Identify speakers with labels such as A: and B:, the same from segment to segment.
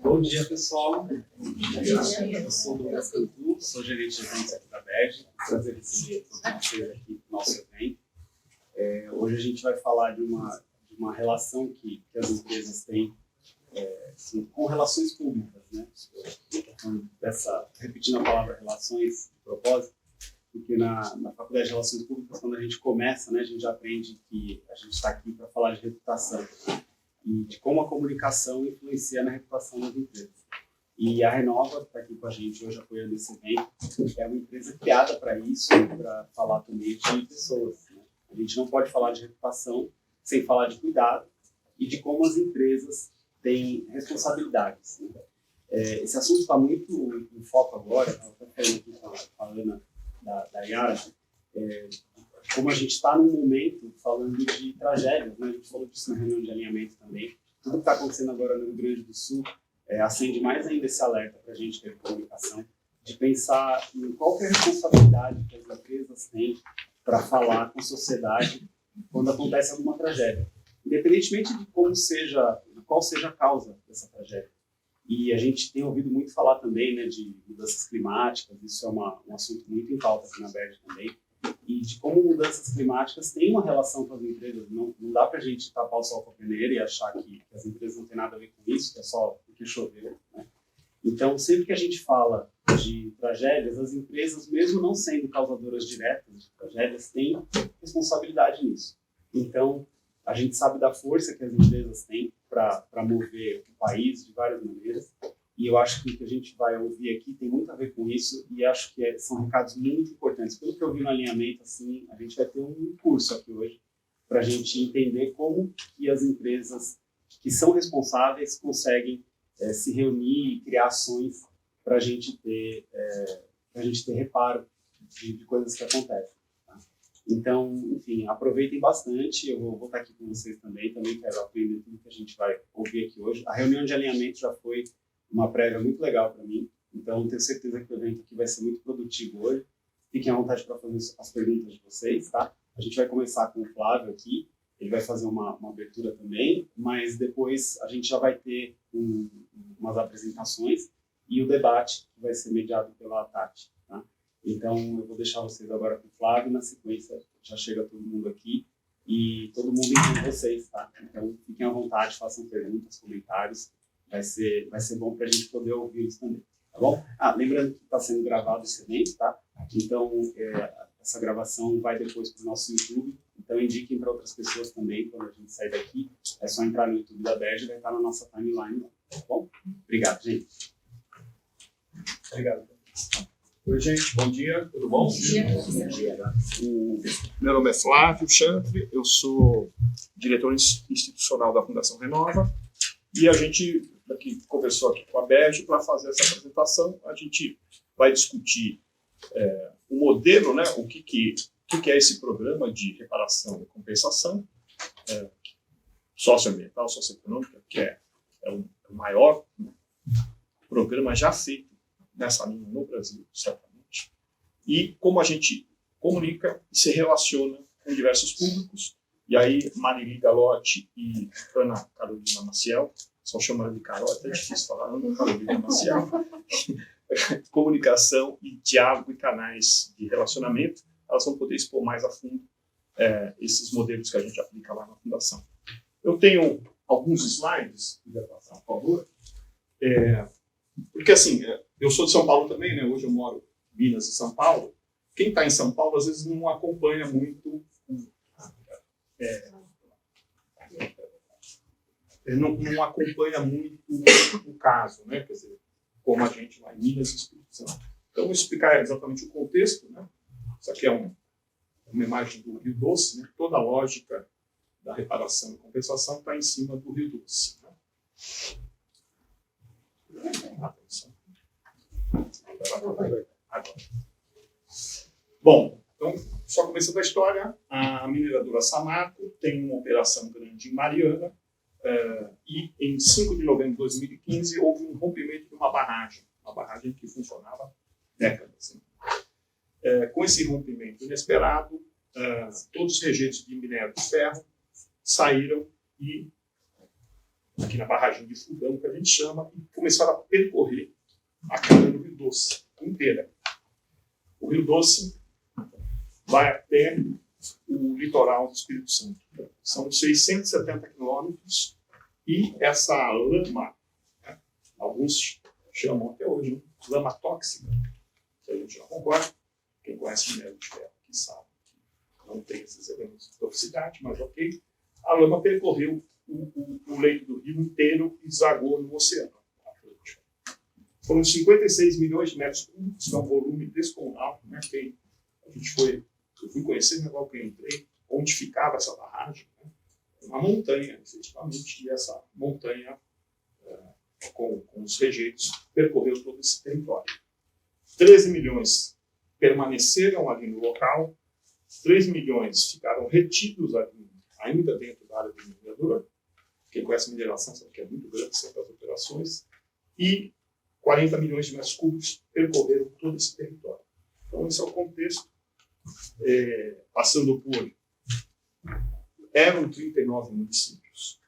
A: Bom dia, pessoal. Eu sou o Lucas Cantu, sou gerente de eventos aqui da BERJ. Prazer receber todos vocês aqui no nosso evento. Hoje a gente vai falar de uma relação que as empresas têm com relações públicas, né? Repetindo a palavra relações de propósito, porque na Faculdade de Relações Públicas, quando a gente começa, né, a gente já aprende que a gente está aqui para falar de reputação e de como a comunicação influencia na reputação das empresas. E a Renova, que está aqui com a gente hoje apoiando esse evento, é uma empresa criada para isso, para falar também de pessoas, né? A gente não pode falar de reputação sem falar de cuidado e de como as empresas têm responsabilidades, né? Esse assunto está muito em foco agora, estava até falando aqui com a Ana da Yara, como a gente está num momento falando de tragédias, né? A gente falou disso na reunião de alinhamento também. Tudo que está acontecendo agora no Rio Grande do Sul acende mais ainda esse alerta para a gente ter comunicação, de pensar em qual que é a responsabilidade que as empresas têm para falar com a sociedade quando acontece alguma tragédia, independentemente de qual seja a causa dessa tragédia. E a gente tem ouvido muito falar também, né, de mudanças climáticas, isso é um assunto muito em pauta aqui na BERJ também, e de como mudanças climáticas têm uma relação com as empresas. Não dá para a gente tapar o sol com a peneira e achar que as empresas não têm nada a ver com isso, que é só porque choveu, né? Então, sempre que a gente fala de tragédias, as empresas, mesmo não sendo causadoras diretas de tragédias, têm responsabilidade nisso. Então, a gente sabe da força que as empresas têm para mover o país de várias maneiras, e eu acho que o que a gente vai ouvir aqui tem muito a ver com isso, e acho que são recados muito importantes. Pelo que eu vi no alinhamento, assim, a gente vai ter um curso aqui hoje para a gente entender como que as empresas que são responsáveis conseguem se reunir e criar ações para a gente ter reparo de coisas que acontecem. Então, enfim, aproveitem bastante, eu vou estar aqui com vocês também quero aprender tudo que a gente vai ouvir aqui hoje. A reunião de alinhamento já foi uma prévia muito legal para mim, então tenho certeza que o evento aqui vai ser muito produtivo hoje. Fiquem à vontade para fazer as perguntas de vocês, tá? A gente vai começar com o Flávio aqui, ele vai fazer uma abertura também, mas depois a gente já vai ter umas apresentações e o debate que vai ser mediado pela Tati, tá? Então, eu vou deixar vocês agora com o Flávio, na sequência já chega todo mundo aqui e todo mundo entende vocês, tá? Então, fiquem à vontade, façam perguntas, comentários, vai ser bom para a gente poder ouvi-los também, tá bom? Lembrando que está sendo gravado esse evento, tá? Então, essa gravação vai depois para o nosso YouTube, então indiquem para outras pessoas também, quando a gente sair daqui, é só entrar no YouTube da BERJ e vai estar na nossa timeline, tá bom? Obrigado, gente.
B: Obrigado. Oi, gente, bom dia, tudo bom?
C: Bom dia.
B: Meu nome é Flávio Chantre, eu sou diretor institucional da Fundação Renova e a gente aqui conversou aqui com a BERJ para fazer essa apresentação. A gente vai discutir o modelo, né, o que é esse programa de reparação e compensação socioambiental, socioeconômica, que é o maior programa já feito nessa linha no Brasil, certamente, e como a gente comunica e se relaciona com diversos públicos. E aí, Marili Galotti e Ana Carolina Maciel, só chamando de Carol, é até difícil falar, Ana Carolina Maciel, comunicação e diálogo e canais de relacionamento, elas vão poder expor mais a fundo esses modelos que a gente aplica lá na Fundação. Eu tenho alguns slides, se quiser passar, por favor. Porque assim, eu sou de São Paulo também, né? Hoje eu moro em Minas e São Paulo. Quem está em São Paulo, às vezes, não acompanha muito não acompanha muito o caso, né? Quer dizer, como a gente lá em Minas e Espírito Santo. Então, eu vou explicar exatamente o contexto, né? Isso aqui é uma imagem do Rio Doce, né? Toda a lógica da reparação e compensação está em cima do Rio Doce, né? Atenção. Agora. Bom, então, só começando a história, a mineradora Samarco tem uma operação grande em Mariana e em 5 de novembro de 2015 houve um rompimento de uma barragem que funcionava décadas. Com esse rompimento inesperado, todos os rejeitos de minério de ferro saíram e aqui aqui na barragem de Fundão, que a gente chama, e começaram a percorrer a câmara do Rio Doce inteira. O Rio Doce vai até o litoral do Espírito Santo. São 670 quilômetros e essa lama, né, alguns chamam até hoje lama tóxica, que a gente não concorda. Quem conhece minério de ferro aqui sabe que não tem esses elementos de toxicidade, mas ok. A lama percorreu o leito do rio inteiro e desagou no oceano Atlântico. Foram 56 milhões de metros cúbicos, que é um volume descomunal. Né? Eu fui conhecer logo que eu entrei, onde ficava essa barragem. Né? Uma montanha, efetivamente, e essa montanha, com os rejeitos, percorreu todo esse território. 13 milhões permaneceram ali no local, 3 milhões ficaram retidos ali, ainda dentro da área do minerador. Quem conhece mineração sabe que é muito grande sempre as operações, e 40 milhões de metros cúbicos percorreram todo esse território. Então, esse é o contexto. Passando por... Eram 39 municípios.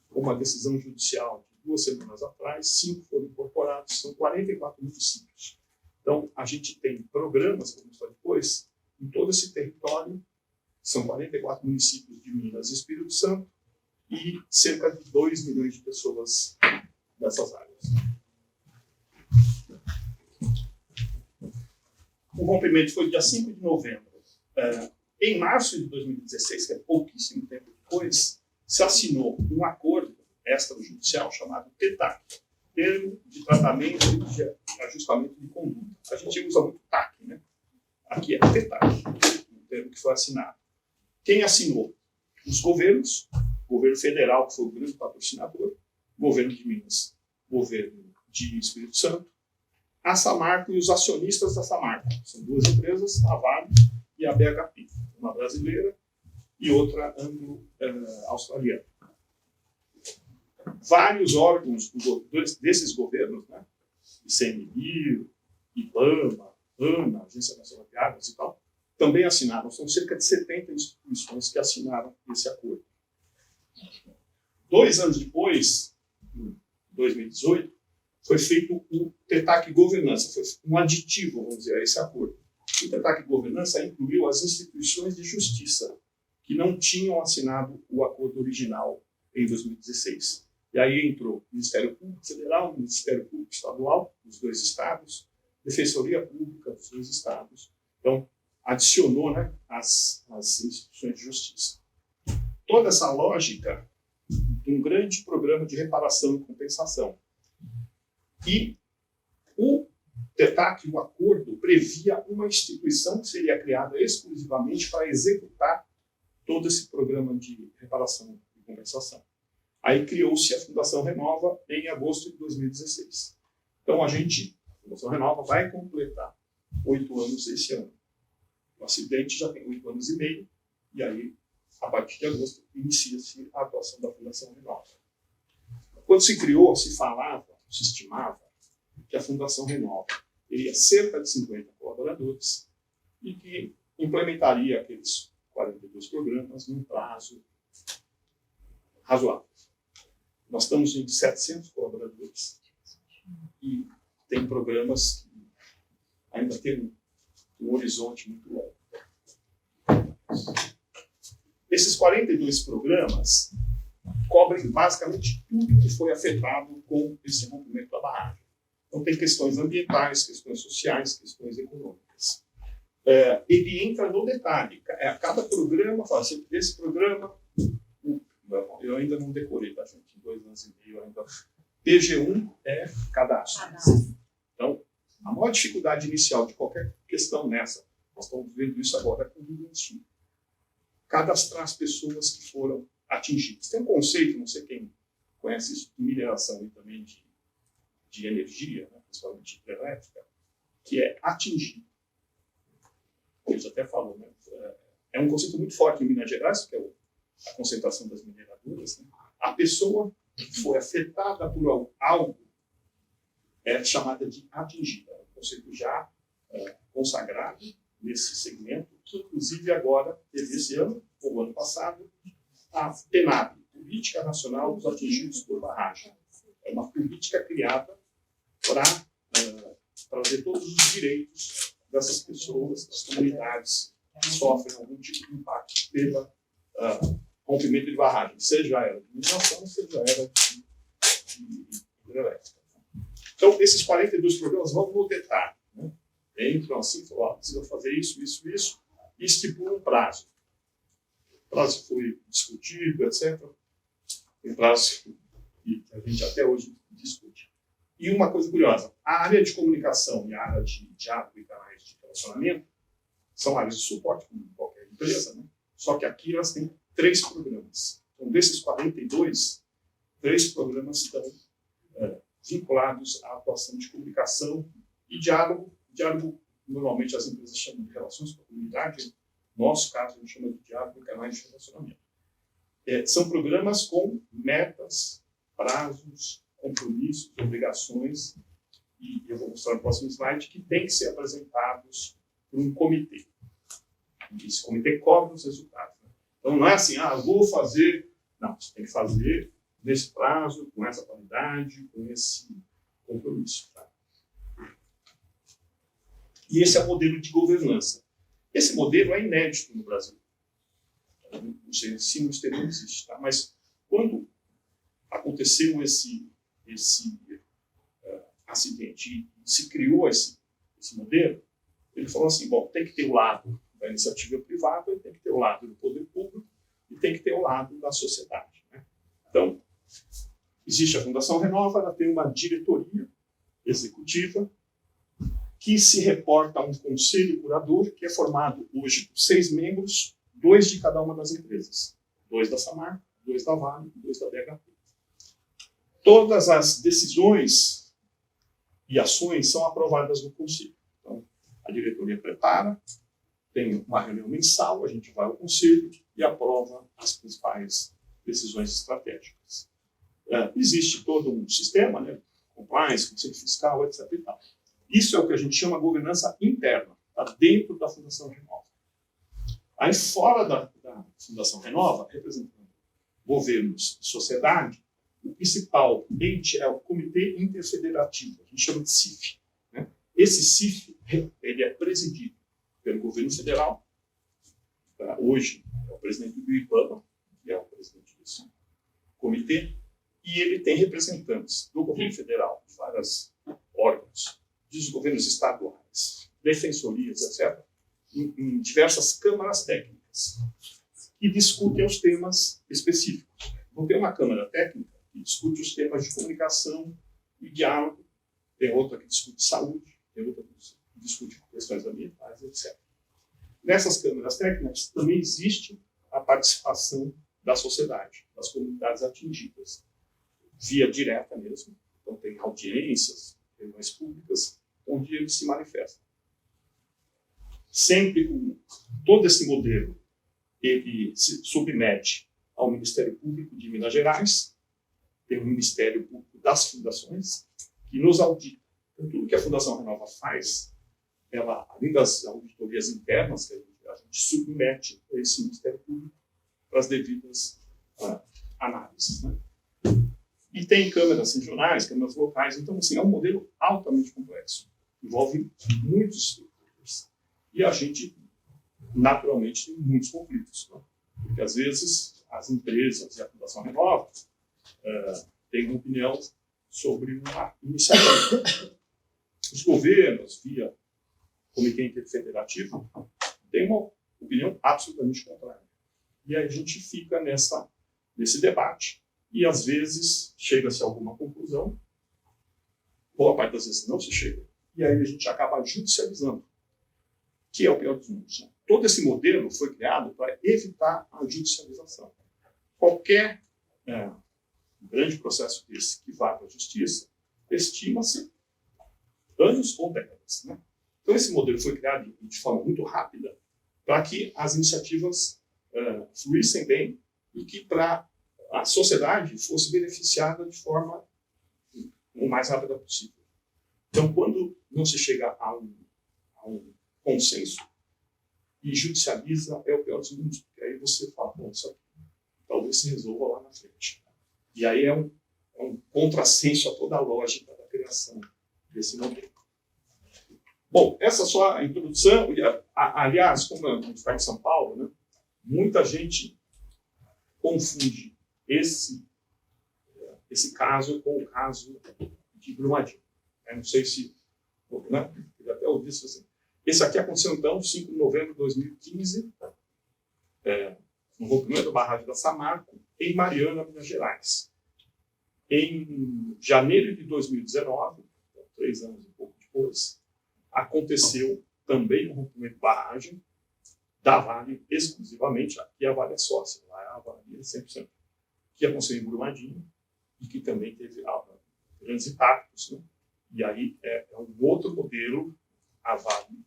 B: Com uma decisão judicial de 2 semanas atrás, 5 foram incorporados, são 44 municípios. Então, a gente tem programas, vamos falar depois, em todo esse território. São 44 municípios de Minas e Espírito Santo e cerca de 2 milhões de pessoas nessas áreas. O rompimento foi dia 5 de novembro. Em março de 2016, que é pouquíssimo tempo depois, se assinou um acordo extrajudicial chamado TETAC, Termo de Tratamento e de Ajustamento de Conduta. A gente usa muito TAC, né? Aqui é TETAC, o termo que foi assinado. Quem assinou? Os governos, o governo federal, que foi o grande patrocinador, governo de Minas, governo de Espírito Santo, a Samarco e os acionistas da Samarco. São 2 empresas, a Vale e a BHP, uma brasileira e outra anglo-australiana. Vários órgãos desses governos, né, ICMBio, IBAMA, ANA, Agência Nacional de Águas e tal, também assinaram. São cerca de 70 instituições que assinaram esse acordo. 2 anos depois, em 2018, foi feito o TETAC Governança, foi um aditivo, vamos dizer, a esse acordo. O TETAC Governança incluiu as instituições de justiça que não tinham assinado o acordo original em 2016. E aí entrou o Ministério Público Federal, o Ministério Público Estadual, dos 2 estados, Defensoria Pública dos 2 estados. Então, adicionou, né, as instituições de justiça. Toda essa lógica de um grande programa de reparação e compensação. E o TETAC, o acordo, previa uma instituição que seria criada exclusivamente para executar todo esse programa de reparação e compensação. Aí criou-se a Fundação Renova em agosto de 2016. Então, a Fundação Renova vai completar 8 anos esse ano. O acidente já tem 8 anos e meio, e aí, a partir de agosto, inicia-se a atuação da Fundação Renova. Quando se criou, se falava, se estimava que a Fundação Renova teria cerca de 50 colaboradores e que implementaria aqueles 42 programas num prazo razoável. Nós estamos em 700 colaboradores e tem programas que ainda têm um horizonte muito longo. Esses 42 programas cobrem basicamente tudo que foi afetado com esse rompimento da barragem. Então, tem questões ambientais, questões sociais, questões econômicas. Ele entra no detalhe. Cada programa, fala assim, esse programa, eu ainda não decorei, tá, gente? 2 anos e meio ainda. PG1 é cadastro. Então, a maior dificuldade inicial de qualquer questão nessa, nós estamos vendo isso agora com o Rio Grande do Sul. Cadastrar as pessoas que foram atingidas. Tem um conceito, não sei quem conhece isso, de mineração e também de energia, né, principalmente elétrica, que é atingir. Eles até falam, né, é um conceito muito forte em Minas Gerais, que é a concentração das mineradoras. Né? A pessoa que foi afetada por algo é chamada de atingida. É um conceito já consagrado nesse segmento, que inclusive agora, teve esse ano, ou ano passado, a PENAB, Política Nacional dos Atingidos por Barragem. É uma política criada para trazer todos os direitos dessas pessoas, das comunidades que sofrem algum tipo de impacto pelo rompimento de barragem, seja ela de mineração, seja ela de hidrelétrica. Então, esses 42 programas vão no detalhe. Né? Entram assim, falam, precisa fazer isso, isso, isso, e estipulam um prazo. O prazo foi discutido, etc. Tem prazo que a gente até hoje discute. E uma coisa curiosa, a área de comunicação e a área de diálogo e canais de relacionamento são áreas de suporte, como qualquer empresa, né? Só que aqui elas têm 3 programas. Então, desses 42, 3 programas estão vinculados à atuação de comunicação e diálogo. Diálogo, normalmente, as empresas chamam de relações com a comunidade. No nosso caso, a gente chama de diálogo e canais de relacionamento. São programas com metas, prazos, compromissos, obrigações, e eu vou mostrar no próximo slide, que têm que ser apresentados por um comitê. Esse comitê cobra os resultados. Né? Então, não é assim, vou fazer... Não, você tem que fazer nesse prazo, com essa qualidade, com esse compromisso. Tá? E esse é o modelo de governança. Esse modelo é inédito no Brasil. Não sei se no exterior existe, tá? Mas quando aconteceu esse acidente e se criou esse modelo, ele falou assim, bom, tem que ter o lado da iniciativa privada, tem que ter o lado do poder público e tem que ter o lado da sociedade. Né? Então, existe a Fundação Renova, ela tem uma diretoria executiva que se reporta a um conselho curador, que é formado hoje por 6 membros, 2 de cada uma das empresas. 2 da Samarco, 2 da Vale e 2 da BHP. Todas as decisões e ações são aprovadas no conselho. Então, a diretoria prepara, tem uma reunião mensal, a gente vai ao conselho e aprova as principais decisões estratégicas. Existe todo um sistema, né? Compliance, conselho fiscal, etc. E tal. Isso é o que a gente chama de governança interna, tá? Dentro da Fundação Renova. Aí, fora da Fundação Renova, representando governos e sociedade, o principal ente é o Comitê Interfederativo, a gente chama de CIF. Né? Esse CIF ele é presidido pelo governo federal. Hoje é o presidente do IBAMA, que é o presidente desse comitê, e ele tem representantes do governo federal, de vários órgãos, dos governos estaduais, defensorias, etc., em diversas câmaras técnicas, que discutem os temas específicos. Vou ter uma câmara técnica que discute os temas de comunicação e diálogo, tem outra que discute saúde, tem outra que discute questões ambientais, etc. Nessas câmaras técnicas também existe a participação da sociedade, das comunidades atingidas, via direta mesmo. Então tem audiências, reuniões públicas, onde eles se manifestam. Sempre todo esse modelo ele se submete ao Ministério Público de Minas Gerais, tem o Ministério Público das Fundações, que nos audita. Então, tudo que a Fundação Renova faz, ela, além das auditorias internas, que a gente submete a esse Ministério Público para as devidas análises. Né? E tem câmeras regionais, câmeras locais, então assim, é um modelo altamente complexo, envolve muitos stakeholders. E a gente, naturalmente, tem muitos conflitos, né? Porque às vezes as empresas e a Fundação Renova têm uma opinião sobre uma iniciativa. Os governos, via Comitê Interfederativo, têm uma opinião absolutamente contrária. E aí a gente fica nesse debate. E, às vezes, chega-se a alguma conclusão, boa parte das vezes não se chega, e aí a gente acaba judicializando, que é o pior dos mundos. Né? Todo esse modelo foi criado para evitar a judicialização. Qualquer grande processo desse que vá para a justiça, estima-se anos ou décadas. Né? Então, esse modelo foi criado de forma muito rápida para que as iniciativas fluíssem bem e que para a sociedade fosse beneficiada de forma o mais rápida possível. Então, quando não se chega a um consenso e judicializa, é o pior dos mundos, porque aí você fala, bom, isso aqui talvez se resolva lá na frente. E aí é um contrassenso a toda a lógica da criação desse modelo. Bom, essa é só a introdução. Aliás, como a gente está em São Paulo, né, muita gente confunde esse caso com o caso de Brumadinho. Eu não sei se... Né, eu até ouvi isso assim. Esse aqui aconteceu, então, 5 de novembro de 2015, no rompimento da barragem da Samarco, em Mariana, Minas Gerais. Em janeiro de 2019, 3 anos e pouco depois, aconteceu também um rompimento de barragem da Vale exclusivamente, aqui a Vale é sócia, lá a Vale é 100%, que aconteceu em Brumadinho e que também teve grandes impactos, né? E aí é um outro modelo, a Vale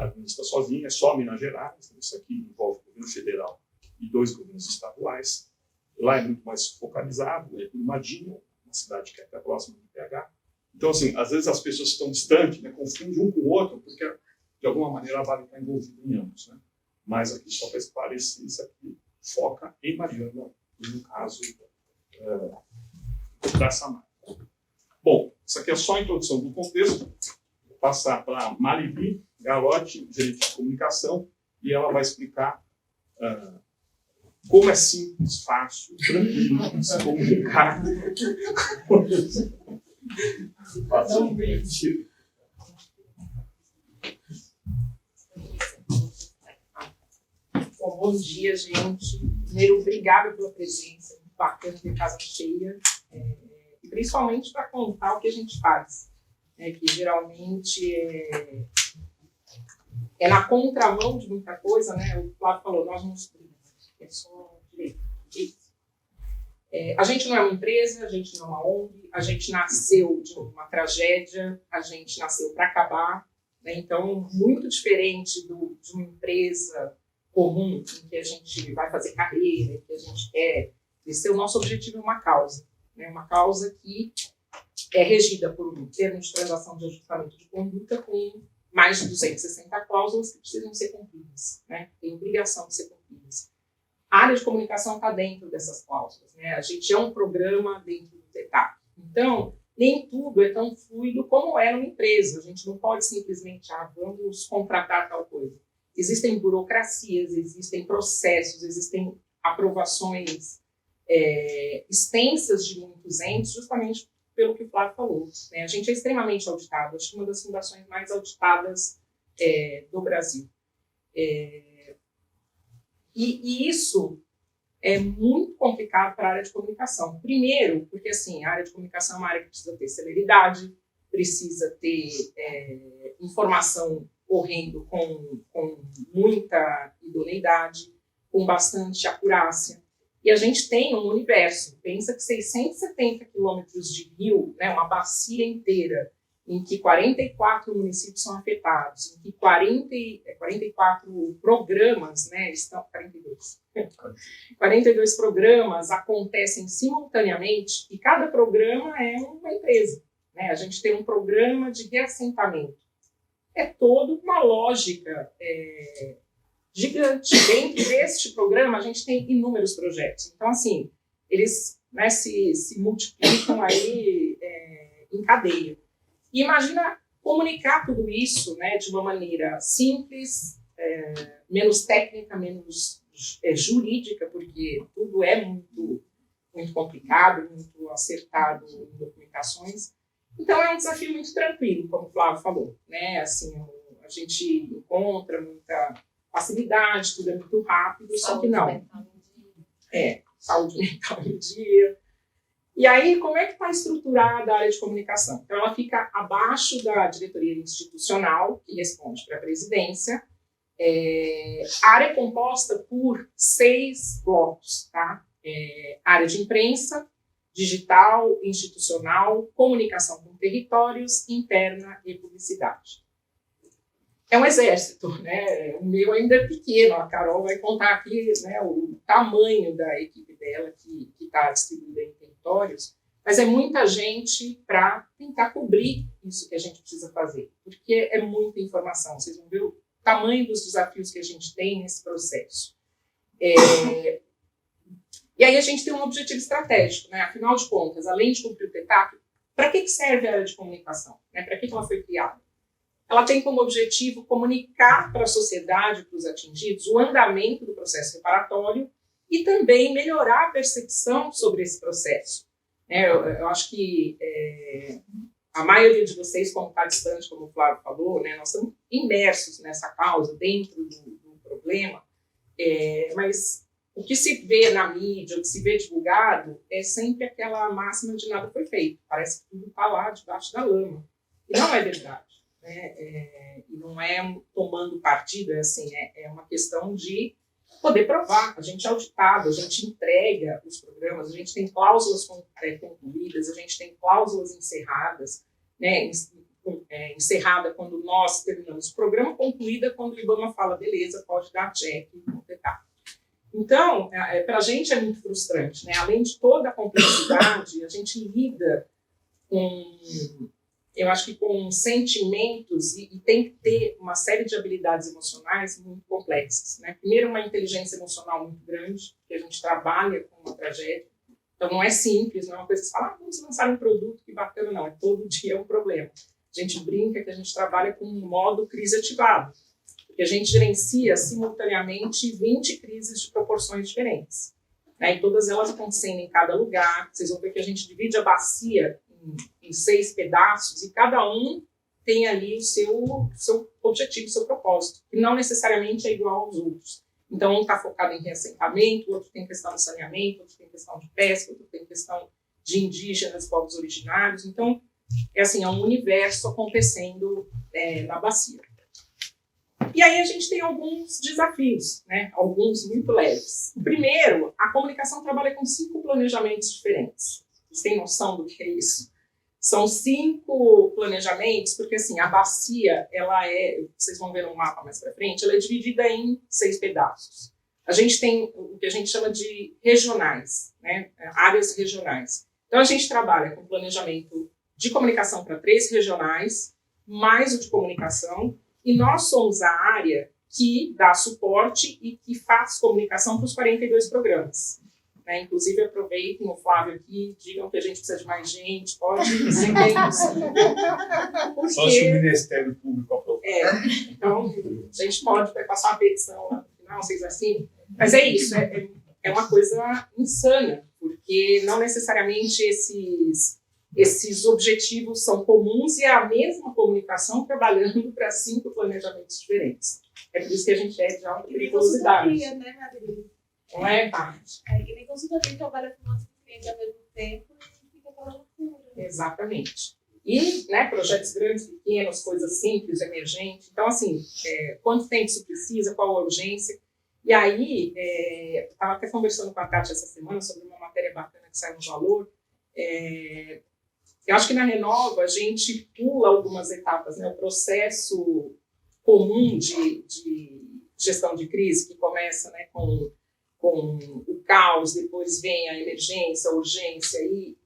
B: administra sozinha, é só Minas Gerais, isso aqui envolve o governo federal e 2 governos estaduais. Lá é muito mais focalizado, é Brumadinho, uma cidade que é até próxima do PH. Então, assim, às vezes as pessoas estão distantes, né, confundem um com o outro, porque, de alguma maneira, a Vale está envolvida em ambos. Né? Mas aqui, só para esclarecer, isso aqui foca em Mariana, no caso da Samarco. Bom, isso aqui é só a introdução do contexto. Vou passar para a Marivi Galotti, gerente de comunicação, e ela vai explicar como é simples, fácil, tranquilo se comunicar. Facilmente.
C: Bom dia, gente. Primeiro, obrigada pela presença. Muito bacana ter casa cheia. E principalmente para contar o que a gente faz. Que geralmente é na contramão de muita coisa, né? O Flávio falou, nós não estudamos, é só direito. A gente não é uma empresa, a gente não é uma ONG, a gente nasceu de uma tragédia, a gente nasceu para acabar, né? Então, muito diferente de uma empresa comum, em que a gente vai fazer carreira, em que a gente quer crescer, o nosso objetivo é uma causa, né? Uma causa que é regida por um termo de transação de ajustamento de conduta com mais de 260 cláusulas que precisam ser cumpridas, né? Tem obrigação de ser cumpridas. A área de comunicação está dentro dessas cláusulas, né? A gente é um programa dentro do TETAC. Então, nem tudo é tão fluido como é numa empresa. A gente não pode simplesmente, vamos contratar tal coisa. Existem burocracias, existem processos, existem aprovações extensas de muitos entes, justamente pelo que o Flávio falou, né? A gente é extremamente auditado, acho que uma das fundações mais auditadas do Brasil. E isso é muito complicado para a área de comunicação. Primeiro, porque assim, a área de comunicação é uma área que precisa ter celeridade, precisa ter informação correndo com muita idoneidade, com bastante acurácia. E a gente tem um universo, pensa que 670 quilômetros de rio, né, uma bacia inteira, em que 44 municípios são afetados, em que 44 programas, né, 42 programas acontecem simultaneamente, e cada programa é uma empresa. Né? A gente tem um programa de reassentamento. É toda uma lógica gigante. Dentro deste programa, a gente tem inúmeros projetos. Então, assim, eles, né, se multiplicam aí em cadeia. E imagina comunicar tudo isso, né, de uma maneira simples, menos técnica, menos jurídica, porque tudo é muito, muito complicado, muito acertado em documentações. Então, é um desafio muito tranquilo, como o Flávio falou. Né? Assim, a gente encontra muita facilidade, tudo é muito rápido, só que não. Saúde mental no dia. E aí, como é que está estruturada a área de comunicação? Então, ela fica abaixo da diretoria institucional, que responde para a presidência. A área é composta por 6 blocos, tá? Área de imprensa, digital, institucional, comunicação com territórios, interna e publicidade. É um exército, né? O meu ainda é pequeno, a Carol vai contar aqui, né, o tamanho da equipe dela que está distribuída em territórios, mas é muita gente para tentar cobrir isso que a gente precisa fazer, porque é muita informação, vocês vão ver o tamanho dos desafios que a gente tem nesse processo. E aí a gente tem um objetivo estratégico, né? Afinal de contas, além de cumprir o PETAC, para que serve a área de comunicação? Né? Para que ela foi criada? Ela tem como objetivo comunicar para a sociedade, para os atingidos, o andamento do processo reparatório e também melhorar a percepção sobre esse processo. Eu acho que a maioria de vocês, como está distante, como o Flávio falou, né, nós estamos imersos nessa causa, dentro do problema, mas o que se vê na mídia, o que se vê divulgado, é sempre aquela máxima de nada foi feito. Parece que tudo está lá debaixo da lama. E não é verdade. E não é tomando partido, é uma questão de poder provar. A gente é auditado, a gente entrega os programas, a gente tem cláusulas concluídas, a gente tem cláusulas encerradas, né? Encerrada quando nós terminamos o programa, concluída quando o IBAMA fala, beleza, pode dar check e completar. Então, para a gente é muito frustrante, né? Além de toda a complexidade, a gente lida com, eu acho que com sentimentos e tem que ter uma série de habilidades emocionais muito complexas, né? Primeiro, uma inteligência emocional muito grande, que a gente trabalha com uma tragédia. Então, não é simples, não é uma coisa que você fala, vamos lançar um produto, que bacana, não. Todo dia é um problema. A gente brinca que a gente trabalha com um modo crise ativado, porque a gente gerencia simultaneamente 20 crises de proporções diferentes, né? E todas elas acontecendo em cada lugar. Vocês vão ver que a gente divide a bacia em 6 pedaços e cada um tem ali o seu objetivo, o seu propósito, que não necessariamente é igual aos outros. Então, um está focado em reassentamento, o outro tem questão de saneamento, outro tem questão de pesca, outro tem questão de indígenas, povos originários. Então, é um universo acontecendo na bacia. E aí a gente tem alguns desafios, né? Alguns muito leves. Primeiro, a comunicação trabalha com 5 planejamentos diferentes. Vocês têm noção do que é isso? São 5 planejamentos, porque a bacia, vocês vão ver no mapa mais para frente, ela é dividida em 6 pedaços. A gente tem o que a gente chama de regionais, né? Áreas regionais. Então a gente trabalha com planejamento de comunicação para 3 regionais, mais o de comunicação, e nós somos a área que dá suporte e que faz comunicação para os 42 programas. Né? Inclusive, aproveitem o Flávio aqui, digam que a gente precisa de mais gente, pode ser bem possível. Porque,
B: só se o Ministério Público aprovar.
C: Então, a gente pode passar uma petição lá no final, vocês assinam. Mas é isso, é uma coisa insana, porque não necessariamente esses objetivos são comuns e é a mesma comunicação trabalhando para 5 planejamentos diferentes. É por isso que a gente é de alta periculosidade.
D: Né, Madrid?
C: Não é, Tati?
D: Que nem consultoria trabalha com nossos clientes ao mesmo tempo e fica aquela loucura.
C: Exatamente. E, projetos grandes, pequenos, coisas simples, emergentes. Então, quanto tempo isso precisa, qual a urgência? E aí, estava até conversando com a Tati essa semana sobre uma matéria bacana que saiu no Valor. Eu acho que na Renova a gente pula algumas etapas, né? O processo comum de gestão de crise, que começa, né, com o caos, depois vem a emergência, a urgência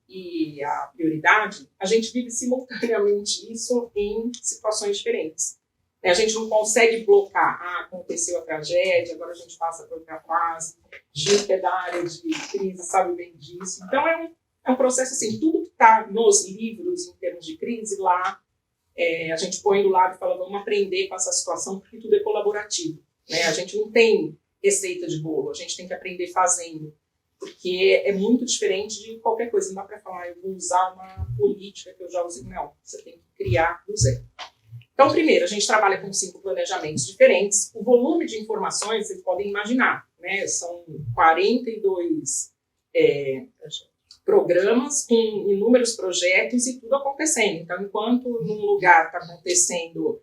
C: e a prioridade, a gente vive simultaneamente isso em situações diferentes. A gente não consegue blocar, aconteceu a tragédia, agora a gente passa para outra fase, Gil, que é da área de crise, sabe bem disso. Então é um processo tudo que está nos livros em termos de crise, lá a gente põe do lado e fala, vamos aprender com essa situação, porque tudo é colaborativo. Né? A gente não tem receita de bolo, a gente tem que aprender fazendo, porque é muito diferente de qualquer coisa. Não dá para falar, eu vou usar uma política que eu já usei. Não, você tem que criar do zero. Então, primeiro, a gente trabalha com 5 planejamentos diferentes. O volume de informações, vocês podem imaginar, né? São 42 programas com inúmeros projetos e tudo acontecendo. Então, enquanto num lugar está acontecendo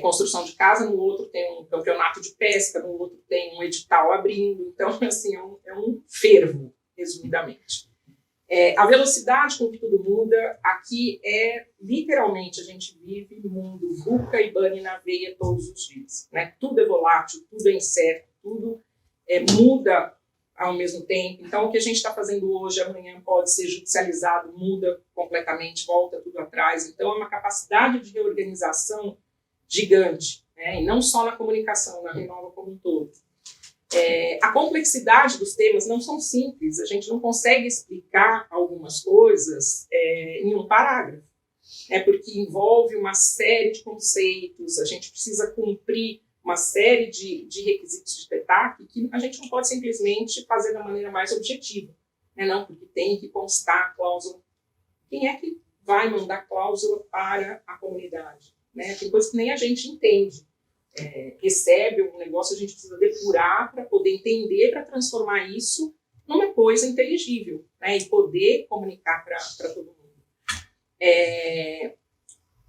C: construção de casa, no outro tem um campeonato de pesca, no outro tem um edital abrindo. Então, é um fervo, resumidamente. A velocidade com que tudo muda, aqui literalmente, a gente vive no mundo VUCA e BANI na veia todos os dias. Né? Tudo é volátil, tudo é incerto, tudo muda ao mesmo tempo. Então, o que a gente está fazendo hoje, amanhã pode ser judicializado, muda completamente, volta tudo atrás. Então, é uma capacidade de reorganização gigante, né? E não só na comunicação, na Renova como um todo. A complexidade dos temas não são simples, a gente não consegue explicar algumas coisas em um parágrafo, porque envolve uma série de conceitos, a gente precisa cumprir uma série de requisitos de TETAC que a gente não pode simplesmente fazer da maneira mais objetiva, não, porque tem que constar a cláusula. Quem é que vai mandar cláusula para a comunidade? Tem coisas que nem a gente entende. Recebe um negócio, a gente precisa depurar para poder entender, para transformar isso numa coisa inteligível, e poder comunicar para todo mundo.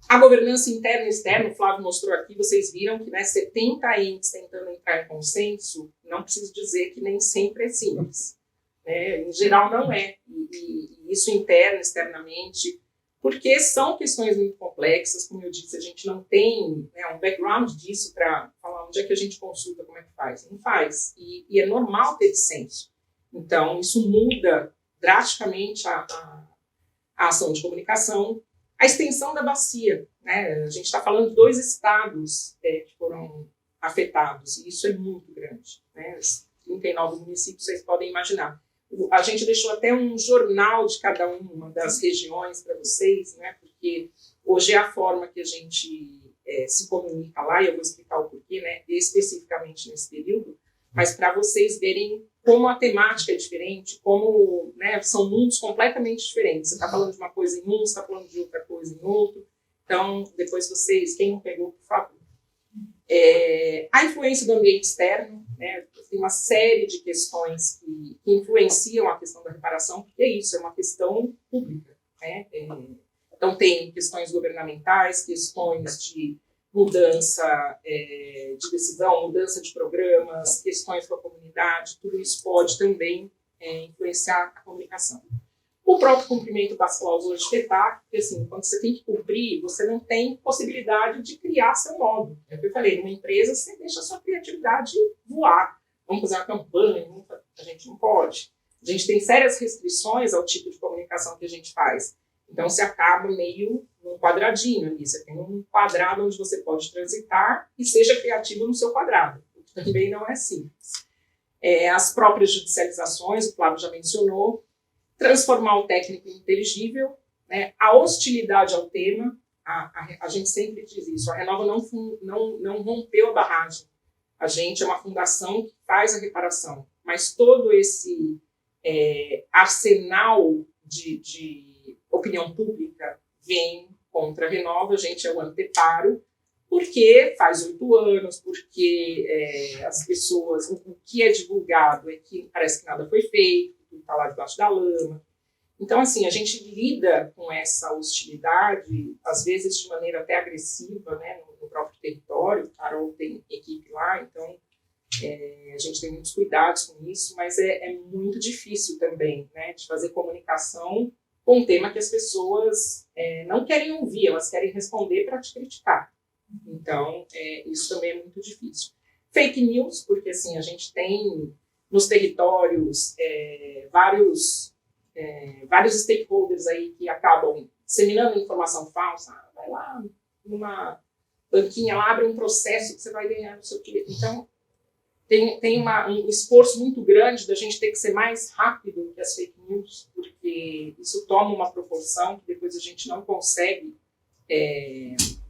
C: A governança interna e externa, o Flávio mostrou aqui, vocês viram que 70 entes tentando entrar em consenso, não preciso dizer que nem sempre é simples. Em geral não é, e isso interno, externamente, porque são questões muito complexas, como eu disse, a gente não tem um background disso para falar onde é que a gente consulta, como é que faz. Não faz, e é normal ter dissenso. Então, isso muda drasticamente a ação de comunicação. A extensão da bacia, a gente está falando de 2 estados que foram afetados, e isso é muito grande. 39 municípios, vocês podem imaginar. A gente deixou até um jornal de cada uma das regiões para vocês, porque hoje é a forma que a gente se comunica lá, e eu vou explicar o porquê, especificamente nesse período, mas para vocês verem como a temática é diferente, como são mundos completamente diferentes. Você está falando de uma coisa em um, você está falando de outra coisa em outro. Então, depois vocês, quem não pegou, por favor. A influência do ambiente externo, tem uma série de questões que influenciam a questão da reparação, porque é isso, é uma questão pública. Então, tem questões governamentais, questões de mudança de decisão, mudança de programas, questões com a comunidade, tudo isso pode também influenciar a comunicação. O próprio cumprimento das cláusulas de TETAC, porque assim, quando você tem que cumprir, você não tem possibilidade de criar seu modo. É o que eu falei, numa empresa você deixa a sua criatividade voar. Vamos fazer uma campanha, a gente não pode. A gente tem sérias restrições ao tipo de comunicação que a gente faz. Então você acaba meio num quadradinho ali, você tem um quadrado onde você pode transitar e seja criativo no seu quadrado, o que também não é simples. As próprias judicializações, o Flávio já mencionou, transformar o técnico em inteligível, a hostilidade ao tema, a gente sempre diz isso, a Renova não rompeu a barragem, a gente é uma fundação que faz a reparação, mas todo esse arsenal de opinião pública vem contra a Renova, a gente é o anteparo, porque faz 8 anos, porque as pessoas, o que é divulgado é que parece que nada foi feito, tudo está lá debaixo da lama. Então, assim, a gente lida com essa hostilidade, às vezes de maneira até agressiva, no próprio território. A Carol tem equipe lá, então a gente tem muitos cuidados com isso, mas é muito difícil também, de fazer comunicação com um tema que as pessoas não querem ouvir, elas querem responder para te criticar. Então, isso também é muito difícil. Fake news, porque assim, a gente tem nos territórios vários stakeholders aí que acabam disseminando informação falsa. Vai lá numa banquinha, lá abre um processo que você vai ganhar, não sei o quê. Então, tem um esforço muito grande da gente ter que ser mais rápido que as fake news, porque isso toma uma proporção que depois a gente não consegue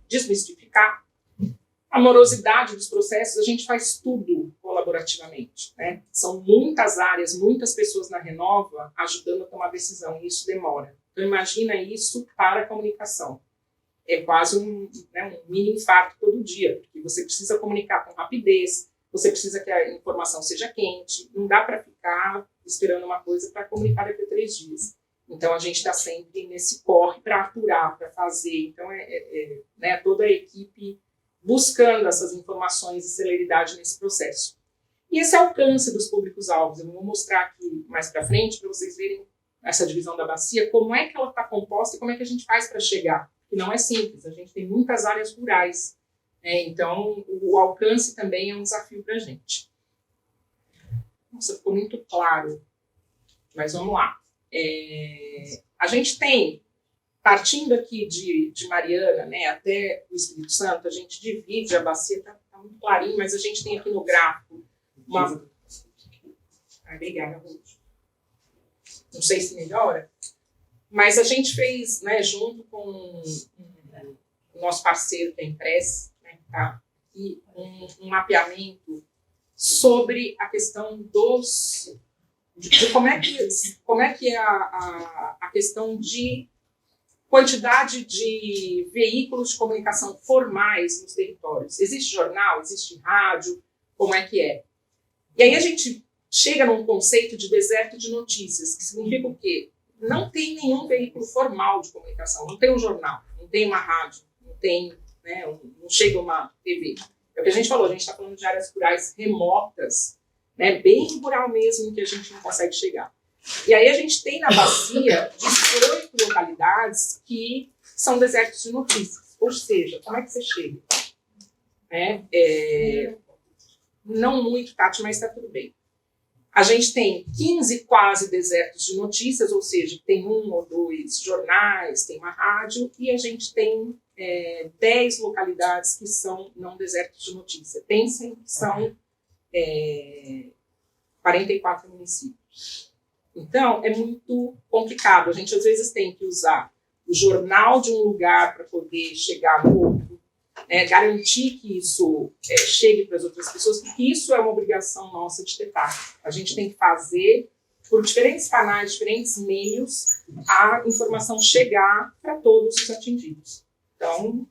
C: desmistificar. A morosidade dos processos, a gente faz tudo colaborativamente. São muitas áreas, muitas pessoas na Renova ajudando a tomar decisão, e isso demora. Então, imagina isso para a comunicação. É quase um mini infarto todo dia, porque você precisa comunicar com rapidez, você precisa que a informação seja quente, não dá para ficar esperando uma coisa para comunicar daqui a 3 dias. Então, a gente está sempre nesse corre para aturar, para fazer. Então, toda a equipe buscando essas informações e celeridade nesse processo. E esse alcance dos públicos-alvos, eu vou mostrar aqui mais para frente, para vocês verem essa divisão da bacia, como é que ela está composta e como é que a gente faz para chegar. Que não é simples, a gente tem muitas áreas rurais. Então, o alcance também é um desafio para a gente. Nossa, ficou muito claro, mas vamos lá. A gente tem, partindo aqui de Mariana, até o Espírito Santo, a gente divide a bacia, está muito clarinho, mas a gente tem aqui no gráfico Obrigada, Ruth. Não sei se melhora, mas a gente fez, né, junto com o nosso parceiro da Impress, né, tá, e um mapeamento sobre a questão de como é que é a questão de quantidade de veículos de comunicação formais nos territórios. Existe jornal, existe rádio, como é que é? E aí a gente chega num conceito de deserto de notícias, que significa o quê? Não tem nenhum veículo formal de comunicação, não tem um jornal, não tem uma rádio, não tem, né, não chega uma TV. É o que a gente falou, a gente está falando de áreas rurais remotas, né, bem rural mesmo, que a gente não consegue chegar. E aí a gente tem na bacia 18 localidades que são desertos de notícias. Ou seja, como é que você chega? Não muito, Tati, mas está tudo bem. A gente tem 15 quase desertos de notícias, ou seja, tem 1 ou 2 jornais, tem uma rádio, e a gente tem 10 localidades que são não desertos de notícia. Pensem que são 44 municípios. Então, é muito complicado. A gente, às vezes, tem que usar o jornal de um lugar para poder chegar no outro, garantir que isso chegue para as outras pessoas, porque isso é uma obrigação nossa de TETAC. A gente tem que fazer, por diferentes canais, diferentes meios, a informação chegar para todos os atingidos. Então,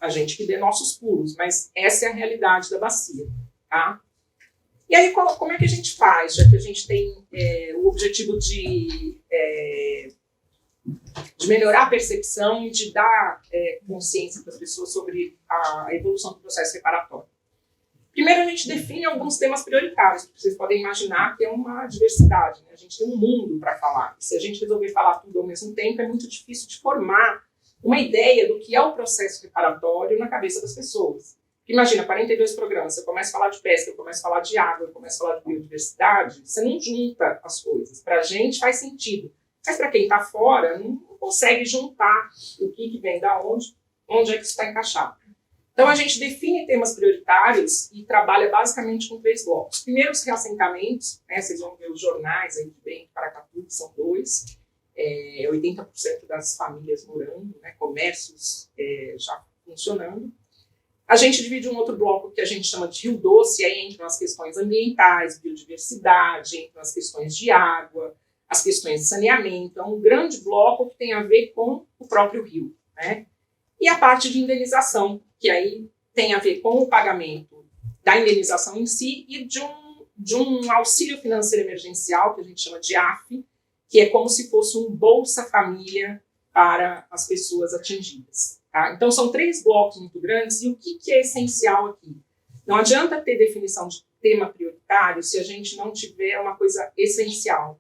C: a gente que dê nossos pulos, mas essa é a realidade da bacia, tá? E aí, como é que a gente faz, já que a gente tem o objetivo de melhorar a percepção e de dar consciência para as pessoas sobre a evolução do processo reparatório? Primeiro, a gente define alguns temas prioritários, porque vocês podem imaginar que é uma diversidade, né? A gente tem um mundo para falar. Se a gente resolver falar tudo ao mesmo tempo, é muito difícil de formar uma ideia do que é o processo reparatório na cabeça das pessoas. Imagina, 42 programas, você começa a falar de pesca, eu começo a falar de água, eu começo a falar de biodiversidade, você não junta as coisas. Para a gente faz sentido, mas para quem está fora, não consegue juntar o que vem da onde é que isso está encaixado. Então, a gente define temas prioritários e trabalha basicamente com 3 blocos. Primeiro, os reassentamentos, né, vocês vão ver os jornais aí de Belém, Paracatu, que são 2, 80% das famílias morando, né, comércios já funcionando. A gente divide um outro bloco que a gente chama de Rio Doce, e aí entram as questões ambientais, biodiversidade, entram as questões de água, as questões de saneamento. É um grande bloco que tem a ver com o próprio rio, né? E a parte de indenização, que aí tem a ver com o pagamento da indenização em si e de um auxílio financeiro emergencial, que a gente chama de AF, que é como se fosse um Bolsa Família para as pessoas atingidas. Tá? Então, são 3 blocos muito grandes, e o que é essencial aqui? Não adianta ter definição de tema prioritário se a gente não tiver uma coisa essencial: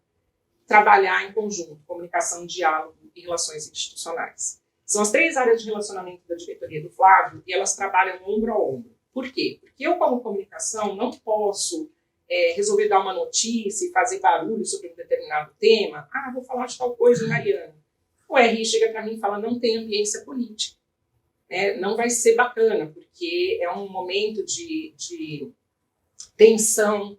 C: trabalhar em conjunto, comunicação, diálogo e relações institucionais. São as 3 áreas de relacionamento da diretoria do Flávio, e elas trabalham ombro a ombro. Por quê? Porque eu, como comunicação, não posso resolver dar uma notícia e fazer barulho sobre um determinado tema. Vou falar de tal coisa em Mariana. O RI chega para mim e fala: não tem ambiência política. Não vai ser bacana, porque é um momento de tensão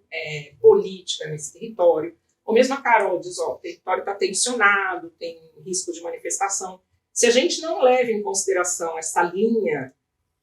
C: política nesse território. Ou mesmo a Carol diz: o território está tensionado, tem risco de manifestação. Se a gente não leva em consideração essa linha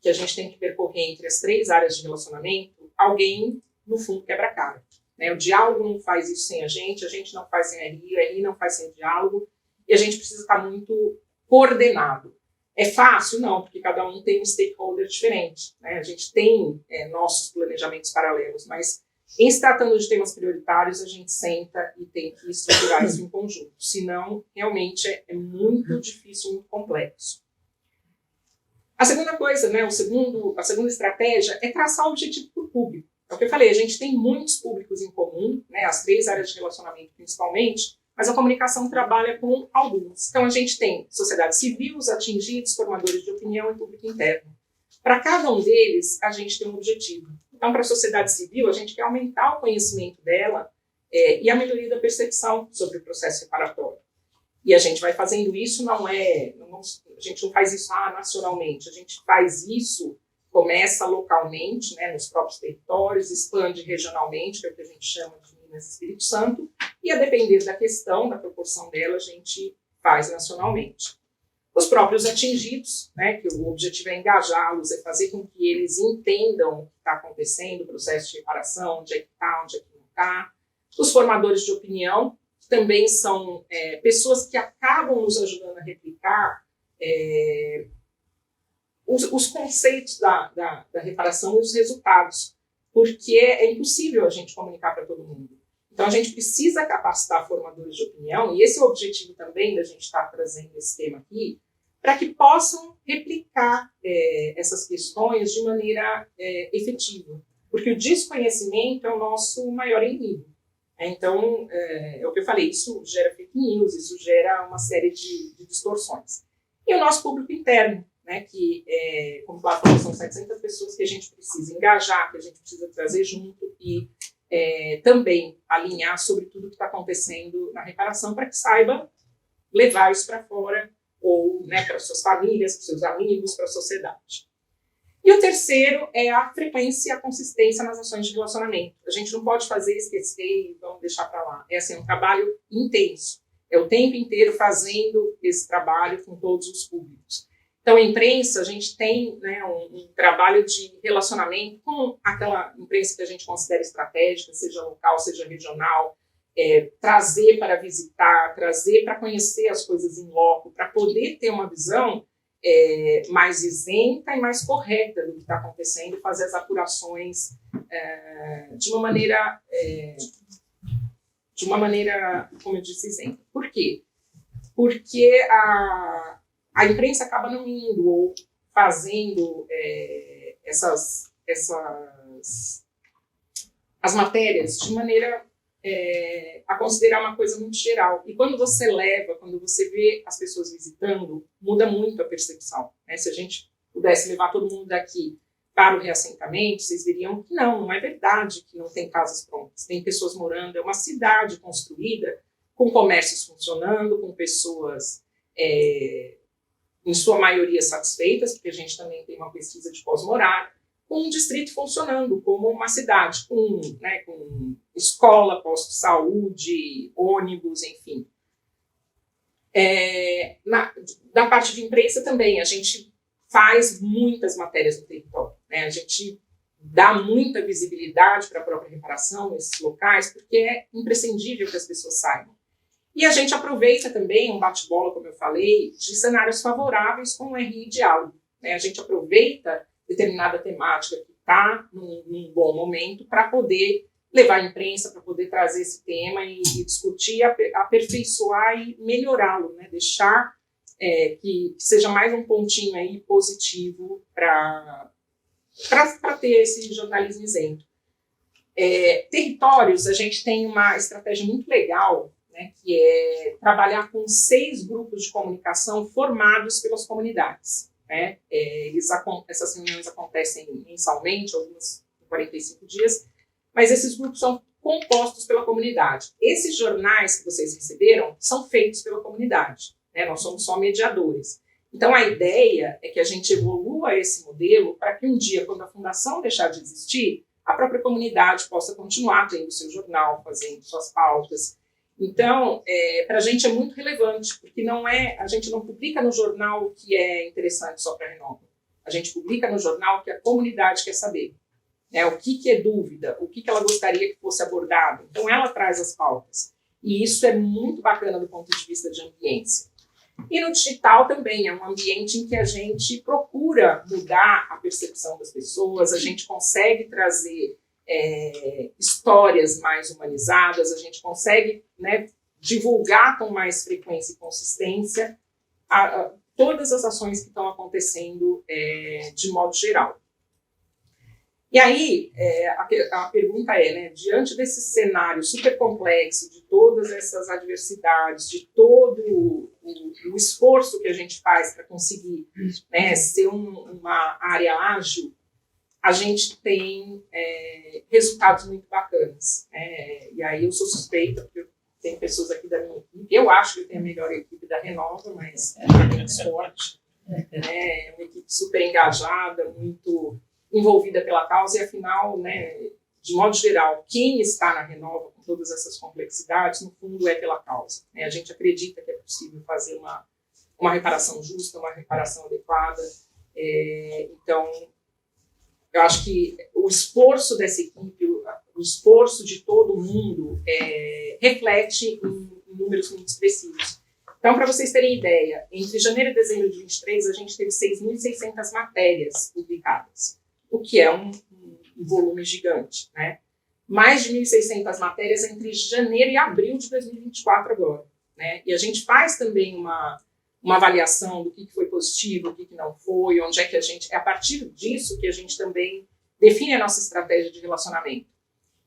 C: que a gente tem que percorrer entre as 3 áreas de relacionamento, alguém, no fundo, quebra a cara. O diálogo não faz isso sem a gente não faz sem o RI não faz sem o diálogo, e a gente precisa estar muito coordenado. É fácil? Não, porque cada um tem um stakeholder diferente, né? A gente tem nossos planejamentos paralelos, mas em se tratando de temas prioritários, a gente senta e tem que estruturar isso em conjunto. Senão, realmente, é muito difícil, muito complexo. A segunda coisa, né, a segunda estratégia é traçar o objetivo para o público. É o que eu falei, a gente tem muitos públicos em comum, né, as 3 áreas de relacionamento principalmente, mas a comunicação trabalha com alguns. Então, a gente tem sociedade civil, os atingidos, formadores de opinião e público interno. Para cada um deles, a gente tem um objetivo. Então, para a sociedade civil, a gente quer aumentar o conhecimento dela e a melhoria da percepção sobre o processo reparatório. E a gente vai fazendo isso, a gente não faz isso nacionalmente, a gente faz isso, começa localmente, né, nos próprios territórios, expande regionalmente, que é o que a gente chama de Minas e Espírito Santo, e a depender da questão, da proporção dela, a gente faz nacionalmente. Os próprios atingidos, né, que o objetivo é engajá-los, é fazer com que eles entendam o que está acontecendo, o processo de reparação, onde é que está, onde é que não está. Os formadores de opinião, que também são pessoas que acabam nos ajudando a replicar os conceitos da reparação e os resultados, porque é impossível a gente comunicar para todo mundo. Então, a gente precisa capacitar formadores de opinião, e esse é o objetivo também da gente estar trazendo esse tema aqui, para que possam replicar essas questões de maneira efetiva. Porque o desconhecimento é o nosso maior inimigo. Então, é o que eu falei, isso gera fake news, isso gera uma série de distorções. E o nosso público interno, né, que, como o Flávio falou, são 700 pessoas que a gente precisa engajar, que a gente precisa trazer junto e também alinhar sobre tudo que está acontecendo na reparação para que saiba levar isso para fora ou, né, para suas famílias, para seus amigos, para a sociedade. E o terceiro é a frequência e a consistência nas ações de relacionamento. A gente não pode fazer, esquecer e vamos deixar para lá. É assim, um trabalho intenso. É o tempo inteiro fazendo esse trabalho com todos os públicos. Então, a imprensa, a gente tem, né, um trabalho de relacionamento com aquela imprensa que a gente considera estratégica, seja local, seja regional, trazer para visitar, trazer para conhecer as coisas em loco, para poder ter uma visão mais isenta e mais correta do que está acontecendo e fazer as apurações de uma maneira, como eu disse, isenta. Por quê? Porque a imprensa acaba não indo ou fazendo as matérias de maneira a considerar uma coisa muito geral. E quando você vê as pessoas visitando, muda muito a percepção. Né? Se a gente pudesse levar todo mundo daqui para o reassentamento, vocês veriam que não é verdade que não tem casas prontas. Tem pessoas morando, é uma cidade construída com comércios funcionando, com pessoas em sua maioria satisfeitas, porque a gente também tem uma pesquisa de pós-morar, com um distrito funcionando como uma cidade, com escola, posto de saúde, ônibus, enfim. Da parte de imprensa também, a gente faz muitas matérias no território, né? A gente dá muita visibilidade para a própria reparação nesses locais, porque é imprescindível que as pessoas saibam. E a gente aproveita também um bate-bola, como eu falei, de cenários favoráveis com o RI Diálogo. Né? A gente aproveita determinada temática que está num bom momento para poder levar a imprensa, para poder trazer esse tema e discutir, aperfeiçoar e melhorá-lo, né? Deixar que seja mais um pontinho aí positivo para ter esse jornalismo isento. Territórios, a gente tem uma estratégia muito legal, né, que é trabalhar com 6 grupos de comunicação formados pelas comunidades. Né? Essas reuniões acontecem mensalmente, algumas em 45 dias, mas esses grupos são compostos pela comunidade. Esses jornais que vocês receberam são feitos pela comunidade, né? Nós somos só mediadores. Então, a ideia é que a gente evolua esse modelo para que um dia, quando a fundação deixar de existir, a própria comunidade possa continuar tendo seu jornal, fazendo suas pautas. Então, para a gente é muito relevante, porque a gente não publica no jornal o que é interessante só para a Renova. A gente publica no jornal o que a comunidade quer saber. Né? O que é dúvida, o que ela gostaria que fosse abordado. Então, ela traz as pautas. E isso é muito bacana do ponto de vista de ambiência. E no digital também é um ambiente em que a gente procura mudar a percepção das pessoas, a gente consegue trazer histórias mais humanizadas, a gente consegue, né, divulgar com mais frequência e consistência todas as ações que estão acontecendo de modo geral. E aí, a pergunta né, diante desse cenário super complexo, de todas essas adversidades, de todo o esforço que a gente faz para conseguir, né, ser uma área ágil, a gente tem resultados muito bacanas. E aí eu sou suspeita, porque tem pessoas aqui da minha equipe, eu acho que eu tenho a melhor equipe da Renova, mas tem sorte. É uma equipe super engajada, muito envolvida pela causa, e afinal, né, de modo geral, quem está na Renova com todas essas complexidades, no fundo é pela causa, né? A gente acredita que é possível fazer uma reparação justa, uma reparação adequada. Então, eu acho que o esforço dessa equipe, o esforço de todo mundo reflete em números muito expressivos. Então, para vocês terem ideia, entre janeiro e dezembro de 2023, a gente teve 6.600 matérias publicadas, o que é um volume gigante, né? Mais de 1.600 matérias entre janeiro e abril de 2024 agora, né? E a gente faz também uma avaliação do que foi positivo, o que não foi, onde é que a gente... É a partir disso que a gente também define a nossa estratégia de relacionamento.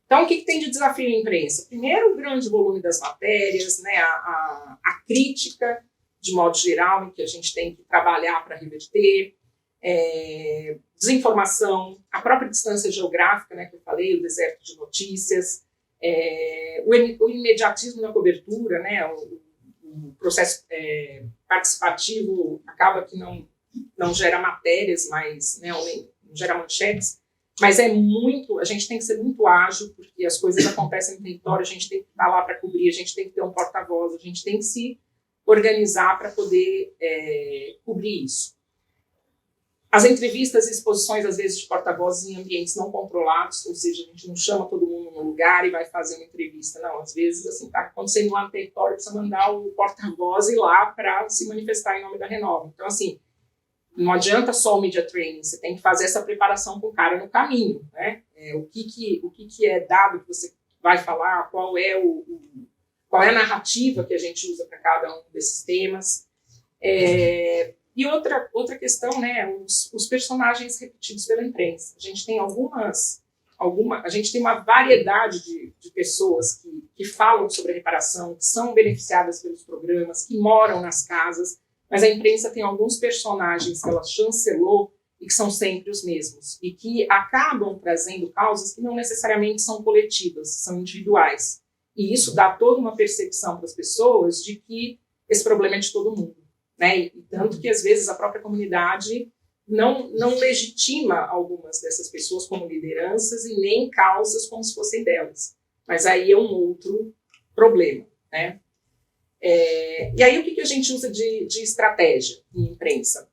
C: Então, o que tem de desafio em imprensa? Primeiro, o grande volume das matérias, né, a crítica, de modo geral, em que a gente tem que trabalhar para reverter, desinformação, a própria distância geográfica, né, que eu falei, o deserto de notícias, o imediatismo na cobertura, né, o processo participativo acaba que não gera matérias, mas, né, não gera manchetes, mas a gente tem que ser muito ágil, porque as coisas acontecem no território, a gente tem que estar lá para cobrir, a gente tem que ter um porta-voz, a gente tem que se organizar para poder cobrir isso. As entrevistas e exposições, às vezes, de porta-vozes em ambientes não controlados, ou seja, a gente não chama todo mundo num lugar e vai fazer uma entrevista, não. Às vezes, assim, está acontecendo lá no território, precisa mandar o porta-voz ir lá para se manifestar em nome da Renova. Então, assim, não adianta só o media training, você tem que fazer essa preparação com o cara no caminho, né? O que é dado que você vai falar, qual é a narrativa que a gente usa para cada um desses temas. E outra questão, né, os personagens repetidos pela imprensa. A gente tem a gente tem uma variedade de pessoas que falam sobre a reparação, que são beneficiadas pelos programas, que moram nas casas, mas a imprensa tem alguns personagens que ela chancelou e que são sempre os mesmos, e que acabam trazendo causas que não necessariamente são coletivas, são individuais. E isso dá toda uma percepção para as pessoas de que esse problema é de todo mundo, né? E tanto que, às vezes, a própria comunidade não legitima algumas dessas pessoas como lideranças e nem causas como se fossem delas. Mas aí é um outro problema, né? E aí o que a gente usa de estratégia em imprensa?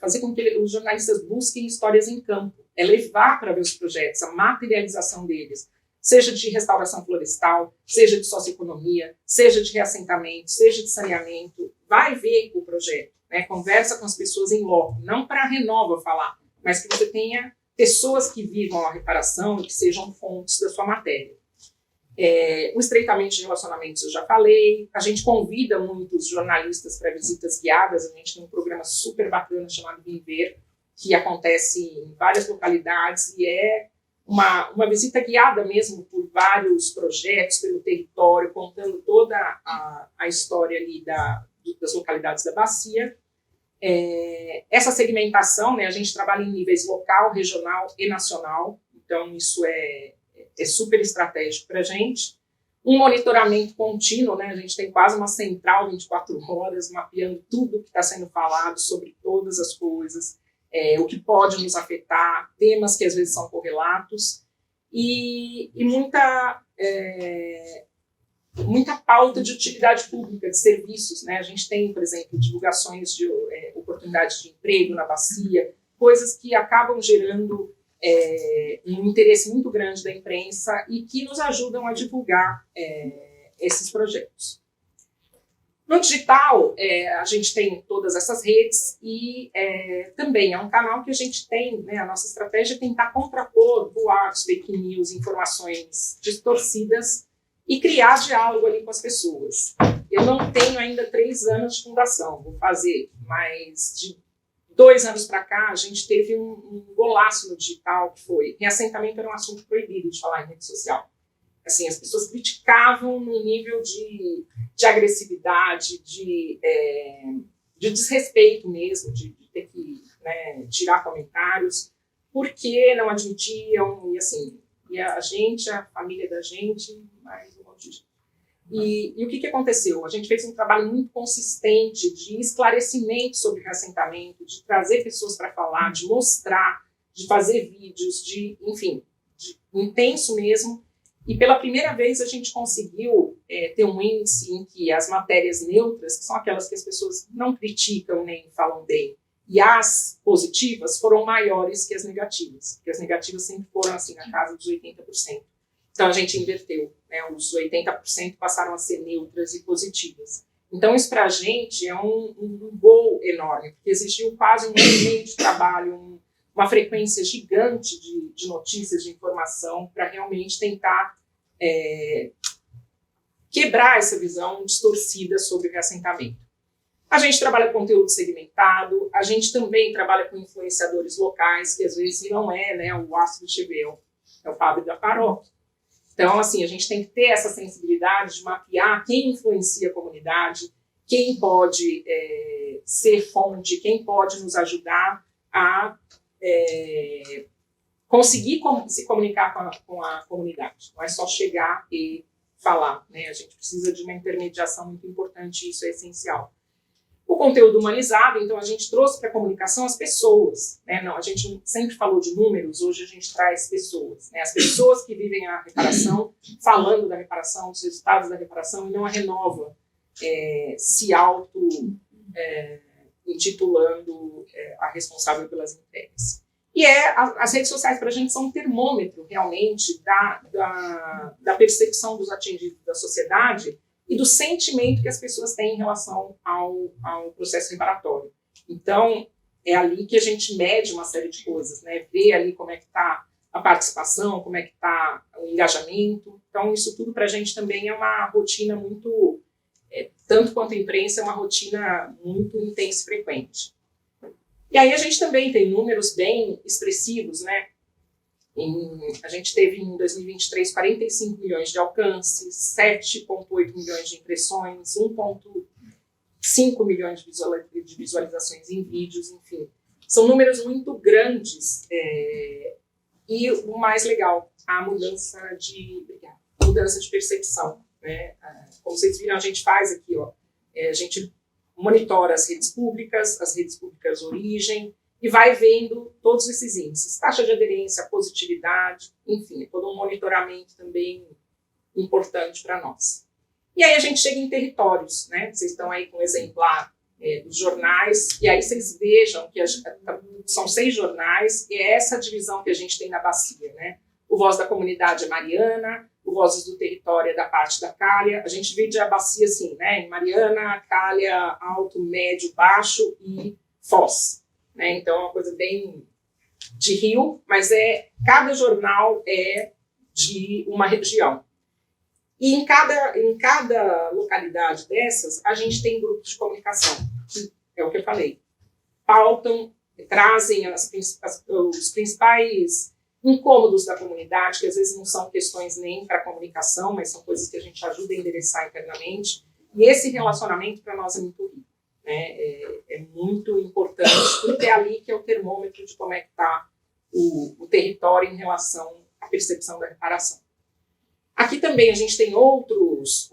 C: Fazer com que os jornalistas busquem histórias em campo, levar para ver os projetos, a materialização deles, seja de restauração florestal, seja de socioeconomia, seja de reassentamento, seja de saneamento, vai ver o projeto, né? Conversa com as pessoas em loco, não para a Renova falar, mas que você tenha pessoas que vivam a reparação e que sejam fontes da sua matéria. O estreitamento de relacionamentos eu já falei, a gente convida muitos jornalistas para visitas guiadas, a gente tem um programa super bacana chamado Viver, que acontece em várias localidades e é uma visita guiada mesmo por vários projetos pelo território, contando toda a história ali das localidades da bacia. Essa segmentação, né, a gente trabalha em níveis local, regional e nacional, então isso é super estratégico para a gente. Um monitoramento contínuo, né? A gente tem quase uma central 24 horas, mapeando tudo que está sendo falado sobre todas as coisas, o que pode nos afetar, temas que às vezes são correlatos, e muita pauta de utilidade pública, de serviços, né? A gente tem, por exemplo, divulgações de oportunidades de emprego na bacia, coisas que acabam gerando um interesse muito grande da imprensa e que nos ajudam a divulgar esses projetos. No digital, a gente tem todas essas redes e também é um canal que a gente tem, né, a nossa estratégia é tentar contrapor boatos, fake news, informações distorcidas e criar diálogo ali com as pessoas. Eu não tenho ainda 3 anos de fundação, vou fazer, mas de 2 anos para cá, a gente teve um golaço no digital, que foi, reassentamento era um assunto proibido de falar em rede social. Assim, as pessoas criticavam num nível de agressividade, de desrespeito mesmo, de ter que, né, tirar comentários, porque não admitiam, e assim, e a gente, a família da gente, mais um monte de gente. E o que aconteceu? A gente fez um trabalho muito consistente de esclarecimento sobre reassentamento, de trazer pessoas para falar, de mostrar, de fazer vídeos, enfim, de intenso mesmo. E pela primeira vez a gente conseguiu ter um índice em que as matérias neutras, que são aquelas que as pessoas não criticam nem falam bem, e as positivas foram maiores que as negativas, porque as negativas sempre foram assim, na casa dos 80%. Então a gente inverteu, né? Os 80% passaram a ser neutras e positivas. Então isso para a gente é um gol enorme, porque existiu quase um ano e meio de trabalho, uma frequência gigante de notícias, de informação, para realmente tentar quebrar essa visão distorcida sobre o reassentamento. A gente trabalha com conteúdo segmentado, a gente também trabalha com influenciadores locais, que às vezes não é, né, o Astrid Chevel, é o Fábio da paróquia. Então, assim, a gente tem que ter essa sensibilidade de mapear quem influencia a comunidade, quem pode ser fonte, quem pode nos ajudar a conseguir se comunicar com a comunidade. Não é só chegar e falar, né? A gente precisa de uma intermediação muito importante, e isso é essencial. O conteúdo humanizado, então a gente trouxe para a comunicação as pessoas, né? Não, a gente sempre falou de números, hoje a gente traz pessoas, né? As pessoas que vivem a reparação, falando da reparação, dos resultados da reparação, e não a Renova se intitulando a responsável pelas entregas. E as redes sociais para a gente são um termômetro, realmente, da percepção dos atingidos da sociedade e do sentimento que as pessoas têm em relação ao processo reparatório. Então, é ali que a gente mede uma série de coisas, né? Vê ali como é que está a participação, como é que está o engajamento. Então, isso tudo para a gente também é uma rotina muito, tanto quanto a imprensa, é uma rotina muito intensa e frequente. E aí a gente também tem números bem expressivos, né? A gente teve em 2023 45 milhões de alcances, 7,8 milhões de impressões, 1,5 milhões de visualizações em vídeos, enfim. São números muito grandes. E o mais legal, a mudança de percepção, né? Como vocês viram, a gente faz aqui, ó, a gente monitora as redes públicas origem, e vai vendo todos esses índices, taxa de aderência, positividade, enfim, todo um monitoramento também importante para nós. E aí a gente chega em territórios, né? Vocês estão aí com o exemplar dos jornais, e aí vocês vejam que são 6 jornais, e é essa divisão que a gente tem na bacia, né? O Voz da Comunidade é Mariana, o Vozes do Território é da parte da Calha, a gente divide a bacia assim, né? Em Mariana, Calha, Alto, Médio, Baixo e Foz. Né? Então é uma coisa bem de rio, mas cada jornal é de uma região. E em cada localidade dessas, a gente tem grupos de comunicação, que é o que eu falei. Pautam, trazem os principais incômodos da comunidade, que às vezes não são questões nem para a comunicação, mas são coisas que a gente ajuda a endereçar internamente. E esse relacionamento para nós é muito rico. É muito importante, porque é ali que é o termômetro de como é que está o território em relação à percepção da reparação. Aqui também a gente tem outros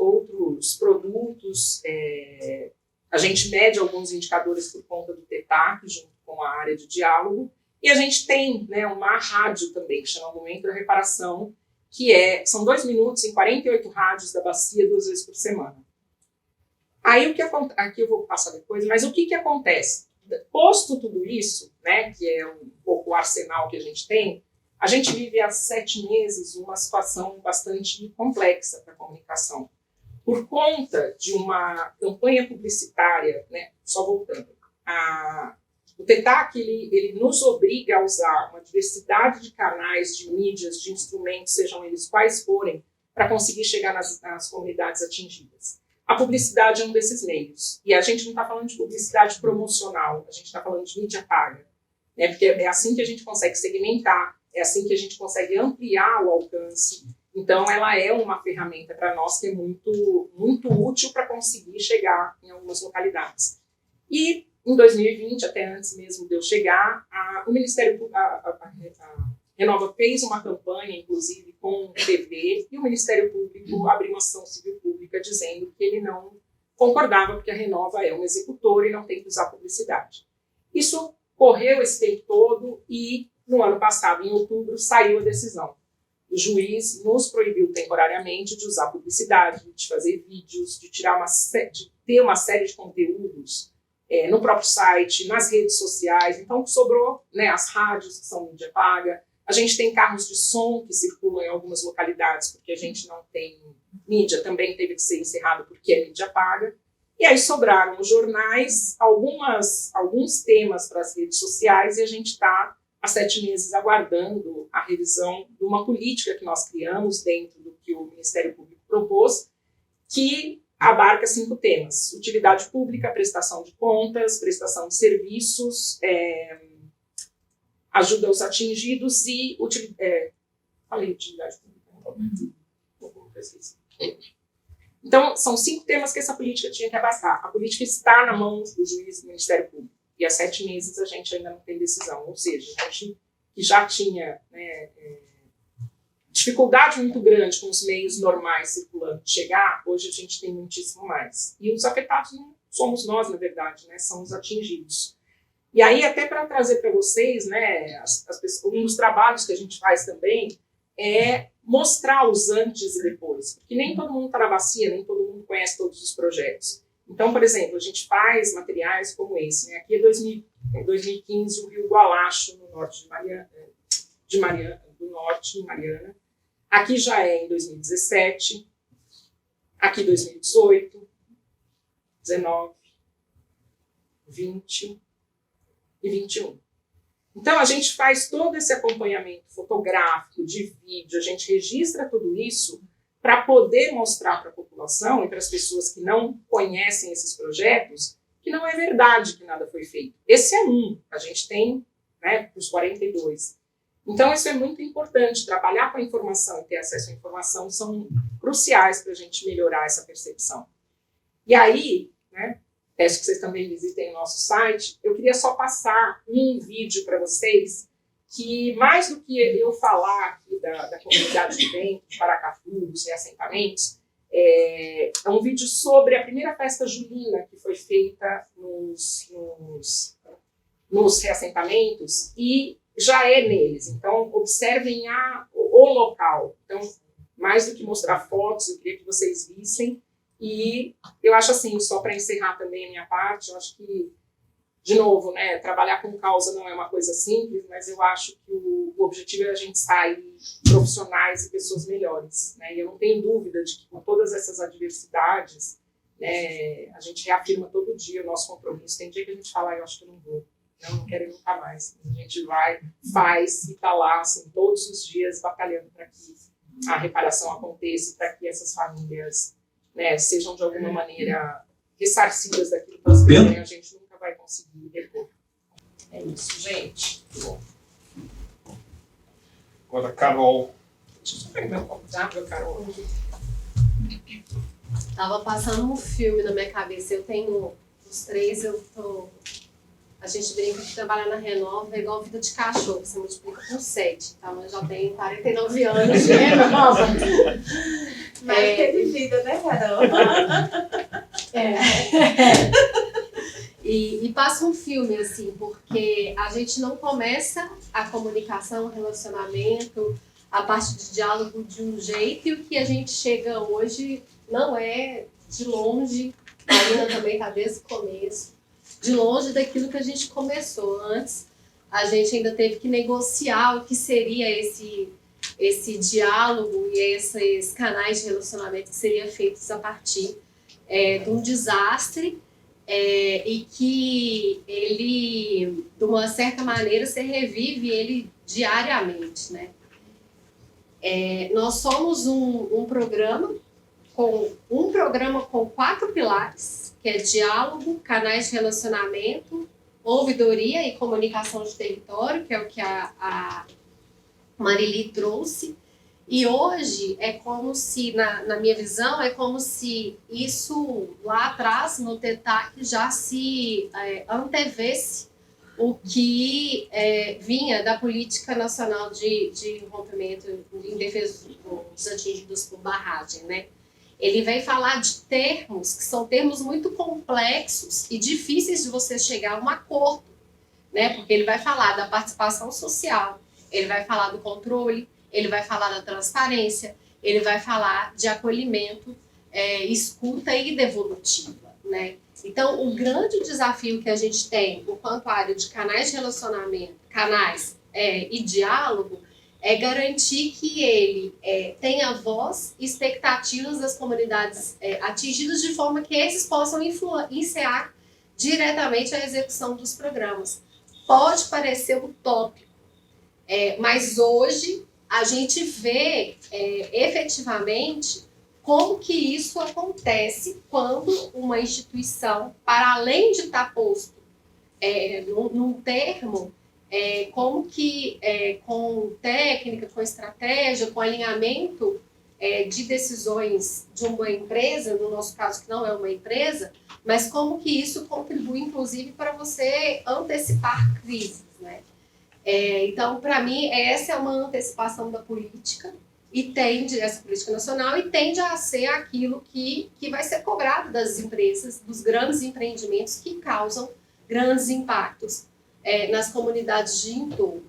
C: produtos, a gente mede alguns indicadores por conta do TETAC, junto com a área de diálogo, e a gente tem, né, uma rádio também, que chama Momento da Reparação, que são 2 minutos em 48 rádios da bacia, 2 vezes por semana. Aí aqui eu vou passar depois, mas o que acontece? Posto tudo isso, né, que é um pouco o arsenal que a gente vive há 7 meses uma situação bastante complexa para a comunicação. Por conta de uma campanha publicitária, né, só voltando, o TETAC ele nos obriga a usar uma diversidade de canais, de mídias, de instrumentos, sejam eles quais forem, para conseguir chegar nas comunidades atingidas. A publicidade é um desses meios. E a gente não está falando de publicidade promocional, a gente está falando de mídia paga. Né? Porque é assim que a gente consegue segmentar, é assim que a gente consegue ampliar o alcance. Então, ela é uma ferramenta para nós que é muito, muito útil para conseguir chegar em algumas localidades. E em 2020, até antes mesmo de eu chegar, o Ministério a Renova fez uma campanha, inclusive, com TV, e o Ministério Público abriu uma ação civil pública dizendo que ele não concordava, porque a Renova é um executor e não tem que usar publicidade. Isso correu esse tempo todo e, no ano passado, em outubro, saiu a decisão. o juiz nos proibiu temporariamente de usar publicidade, de fazer vídeos, de ter uma série de conteúdos no próprio site, nas redes sociais. Então, sobrou, né, as rádios, que são mídia paga. A gente tem carros de som que circulam em algumas localidades, porque a gente não tem mídia, também teve que ser encerrado porque é mídia paga. E aí sobraram os jornais, alguns temas para as redes sociais, e a gente está há 7 meses aguardando a revisão de uma política que nós criamos dentro do que o Ministério Público propôs, que abarca 5 temas: utilidade pública, prestação de contas, prestação de serviços, ajuda aos atingidos e falei utilidade pública. Então, são 5 temas que essa política tinha que abarcar. A política está na mão do juiz do Ministério Público. E há 7 meses a gente ainda não tem decisão. Ou seja, a gente que já tinha dificuldade muito grande com os meios normais circulando de chegar, hoje a gente tem muitíssimo mais. E os afetados não somos nós, na verdade, né? São os atingidos. E aí, até para trazer para vocês, né, um dos trabalhos que a gente faz também é mostrar os antes e depois. Porque nem todo mundo está na bacia, nem todo mundo conhece todos os projetos. Então, por exemplo, a gente faz materiais como esse, né? Aqui é 2015, o Rio Gualacho, no norte de Mariana, do norte, em Mariana. Aqui já é em 2017, aqui 2018, 19, 20 e 21. Então, a gente faz todo esse acompanhamento fotográfico, de vídeo, a gente registra tudo isso para poder mostrar para a população e para as pessoas que não conhecem esses projetos que não é verdade que nada foi feito. Esse é a gente tem, né, os 42. Então, isso é muito importante. Trabalhar com a informação e ter acesso à informação são cruciais para a gente melhorar essa percepção. E aí, né, peço que vocês também visitem o nosso site, eu queria só passar um vídeo para vocês que, mais do que eu falar aqui da comunidade de dentro, de Paracatu, dos reassentamentos, é um vídeo sobre a primeira festa julina que foi feita nos reassentamentos e já é neles. Então, observem o local. Então, mais do que mostrar fotos, eu queria que vocês vissem. E eu acho assim, só para encerrar também a minha parte, eu acho que, de novo, né, trabalhar com causa não é uma coisa simples, mas eu acho que o objetivo é a gente sair profissionais e pessoas melhores, né? E eu não tenho dúvida de que com todas essas adversidades, né, a gente reafirma todo dia o nosso compromisso. Tem dia que a gente fala, eu acho que eu não vou, eu não quero ir nunca mais. A gente vai, faz e está lá, assim, todos os dias batalhando para que a reparação aconteça, para que essas famílias, né, sejam de alguma maneira ressarcidas daquilo que elas perderam, a gente nunca vai conseguir repor. É isso, gente. Bom.
B: Agora, Carol.
C: Deixa eu só pegar meu copo d'água, Carol.
D: Tava passando um filme na minha cabeça. Eu tenho os 3, a gente brinca que trabalhar na Renova é igual vida de cachorro, você multiplica por 7. Então eu já tenho 49 anos de Renova. Mas teve vida, né, Carol? E passa um filme, assim, porque a gente não começa a comunicação, o relacionamento, a parte de diálogo de um jeito, e o que a gente chega hoje não é de longe, a Marina também está desde o começo, de longe daquilo que a gente começou. Antes, a gente ainda teve que negociar o que seria esse diálogo e esses canais de relacionamento que seriam feitos a partir de um desastre e que ele, de uma certa maneira, você revive ele diariamente, né? Nós somos um programa com 4 pilares, que é diálogo, canais de relacionamento, ouvidoria e comunicação de território, que é o que a Marili trouxe. E hoje é como se, na minha visão, é como se isso lá atrás, no TETAC, já se antevesse o que vinha da Política Nacional de Rompimento em Defesa dos Atingidos por Barragem, né? Ele vem falar de termos que são termos muito complexos e difíceis de você chegar a um acordo, né? Porque ele vai falar da participação social, ele vai falar do controle, ele vai falar da transparência, ele vai falar de acolhimento, escuta e devolutiva, né? Então, o grande desafio que a gente tem, enquanto área de canais de relacionamento, e diálogo, é garantir que ele tenha voz e expectativas das comunidades atingidas de forma que esses possam influenciar diretamente a execução dos programas. Pode parecer utópico, mas hoje a gente vê efetivamente como que isso acontece quando uma instituição, para além de estar posto num termo, como que com técnica, com estratégia, com alinhamento de decisões de uma empresa, no nosso caso que não é uma empresa, mas como que isso contribui, inclusive, para você antecipar crises, né? Então, para mim, essa é uma antecipação da política, essa política nacional, e tende a ser aquilo que vai ser cobrado das empresas, dos grandes empreendimentos que causam grandes impactos nas comunidades de entorno.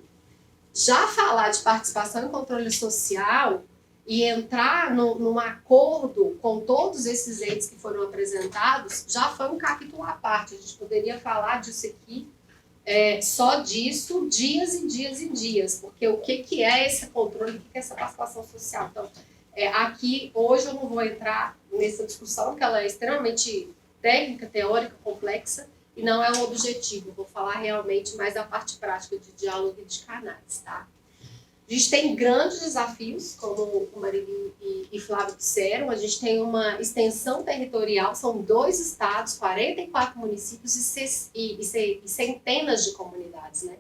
D: Já falar de participação e controle social e entrar num acordo com todos esses entes que foram apresentados já foi um capítulo à parte. A gente poderia falar disso aqui, só disso, dias e dias e dias, porque o que é esse controle, o que é essa participação social? Então, aqui, hoje eu não vou entrar nessa discussão, que ela é extremamente técnica, teórica, complexa, e não é o objetivo. Eu vou falar realmente mais da parte prática de diálogo e de canais, tá? A gente tem grandes desafios, como o Marili e Flávio disseram. A gente tem uma extensão territorial, são 2 estados, 44 municípios e centenas de comunidades, né?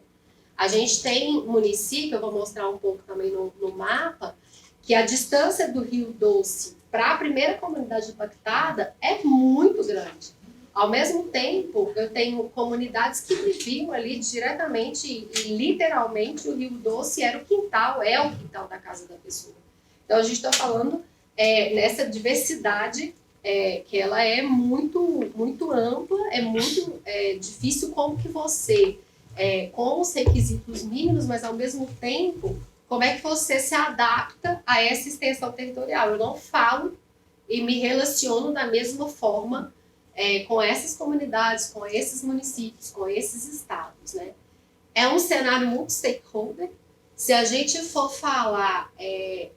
D: A gente tem município, eu vou mostrar um pouco também no mapa, que a distância do Rio Doce para a primeira comunidade impactada é muito grande. Ao mesmo tempo, eu tenho comunidades que viviam ali diretamente e literalmente o Rio Doce é o quintal da casa da pessoa. Então, a gente está falando nessa diversidade que ela é muito, muito ampla, é muito difícil como que você, com os requisitos mínimos, mas ao mesmo tempo, como é que você se adapta a essa extensão territorial. Eu não falo e me relaciono da mesma forma com essas comunidades, com esses municípios, com esses estados, né? É um cenário muito stakeholder. Se a gente for falar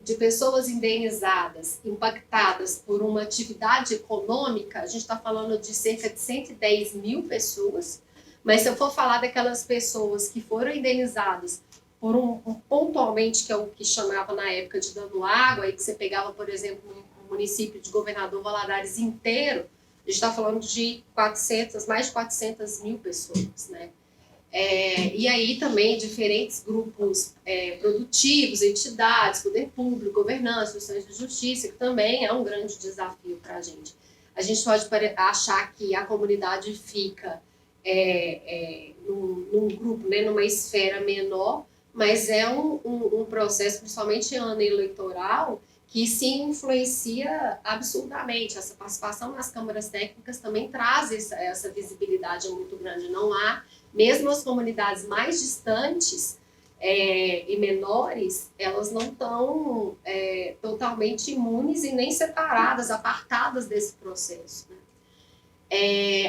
D: de pessoas indenizadas, impactadas por uma atividade econômica, a gente está falando de cerca de 110 mil pessoas, mas se eu for falar daquelas pessoas que foram indenizadas por pontualmente, que é o que chamava na época de dano água, e que você pegava, por exemplo, um município de Governador Valadares inteiro, a gente está falando de mais de 400 mil pessoas, né? E aí também diferentes grupos produtivos, entidades, poder público, governança, instituições de justiça, que também é um grande desafio para a gente. A gente pode achar que a comunidade fica num grupo, né, numa esfera menor, mas é um processo, principalmente em ano eleitoral, que se influencia absurdamente. Essa participação nas câmaras técnicas também traz essa visibilidade muito grande. Não há, mesmo as comunidades mais distantes e menores, elas não estão totalmente imunes e nem separadas, apartadas desse processo, né?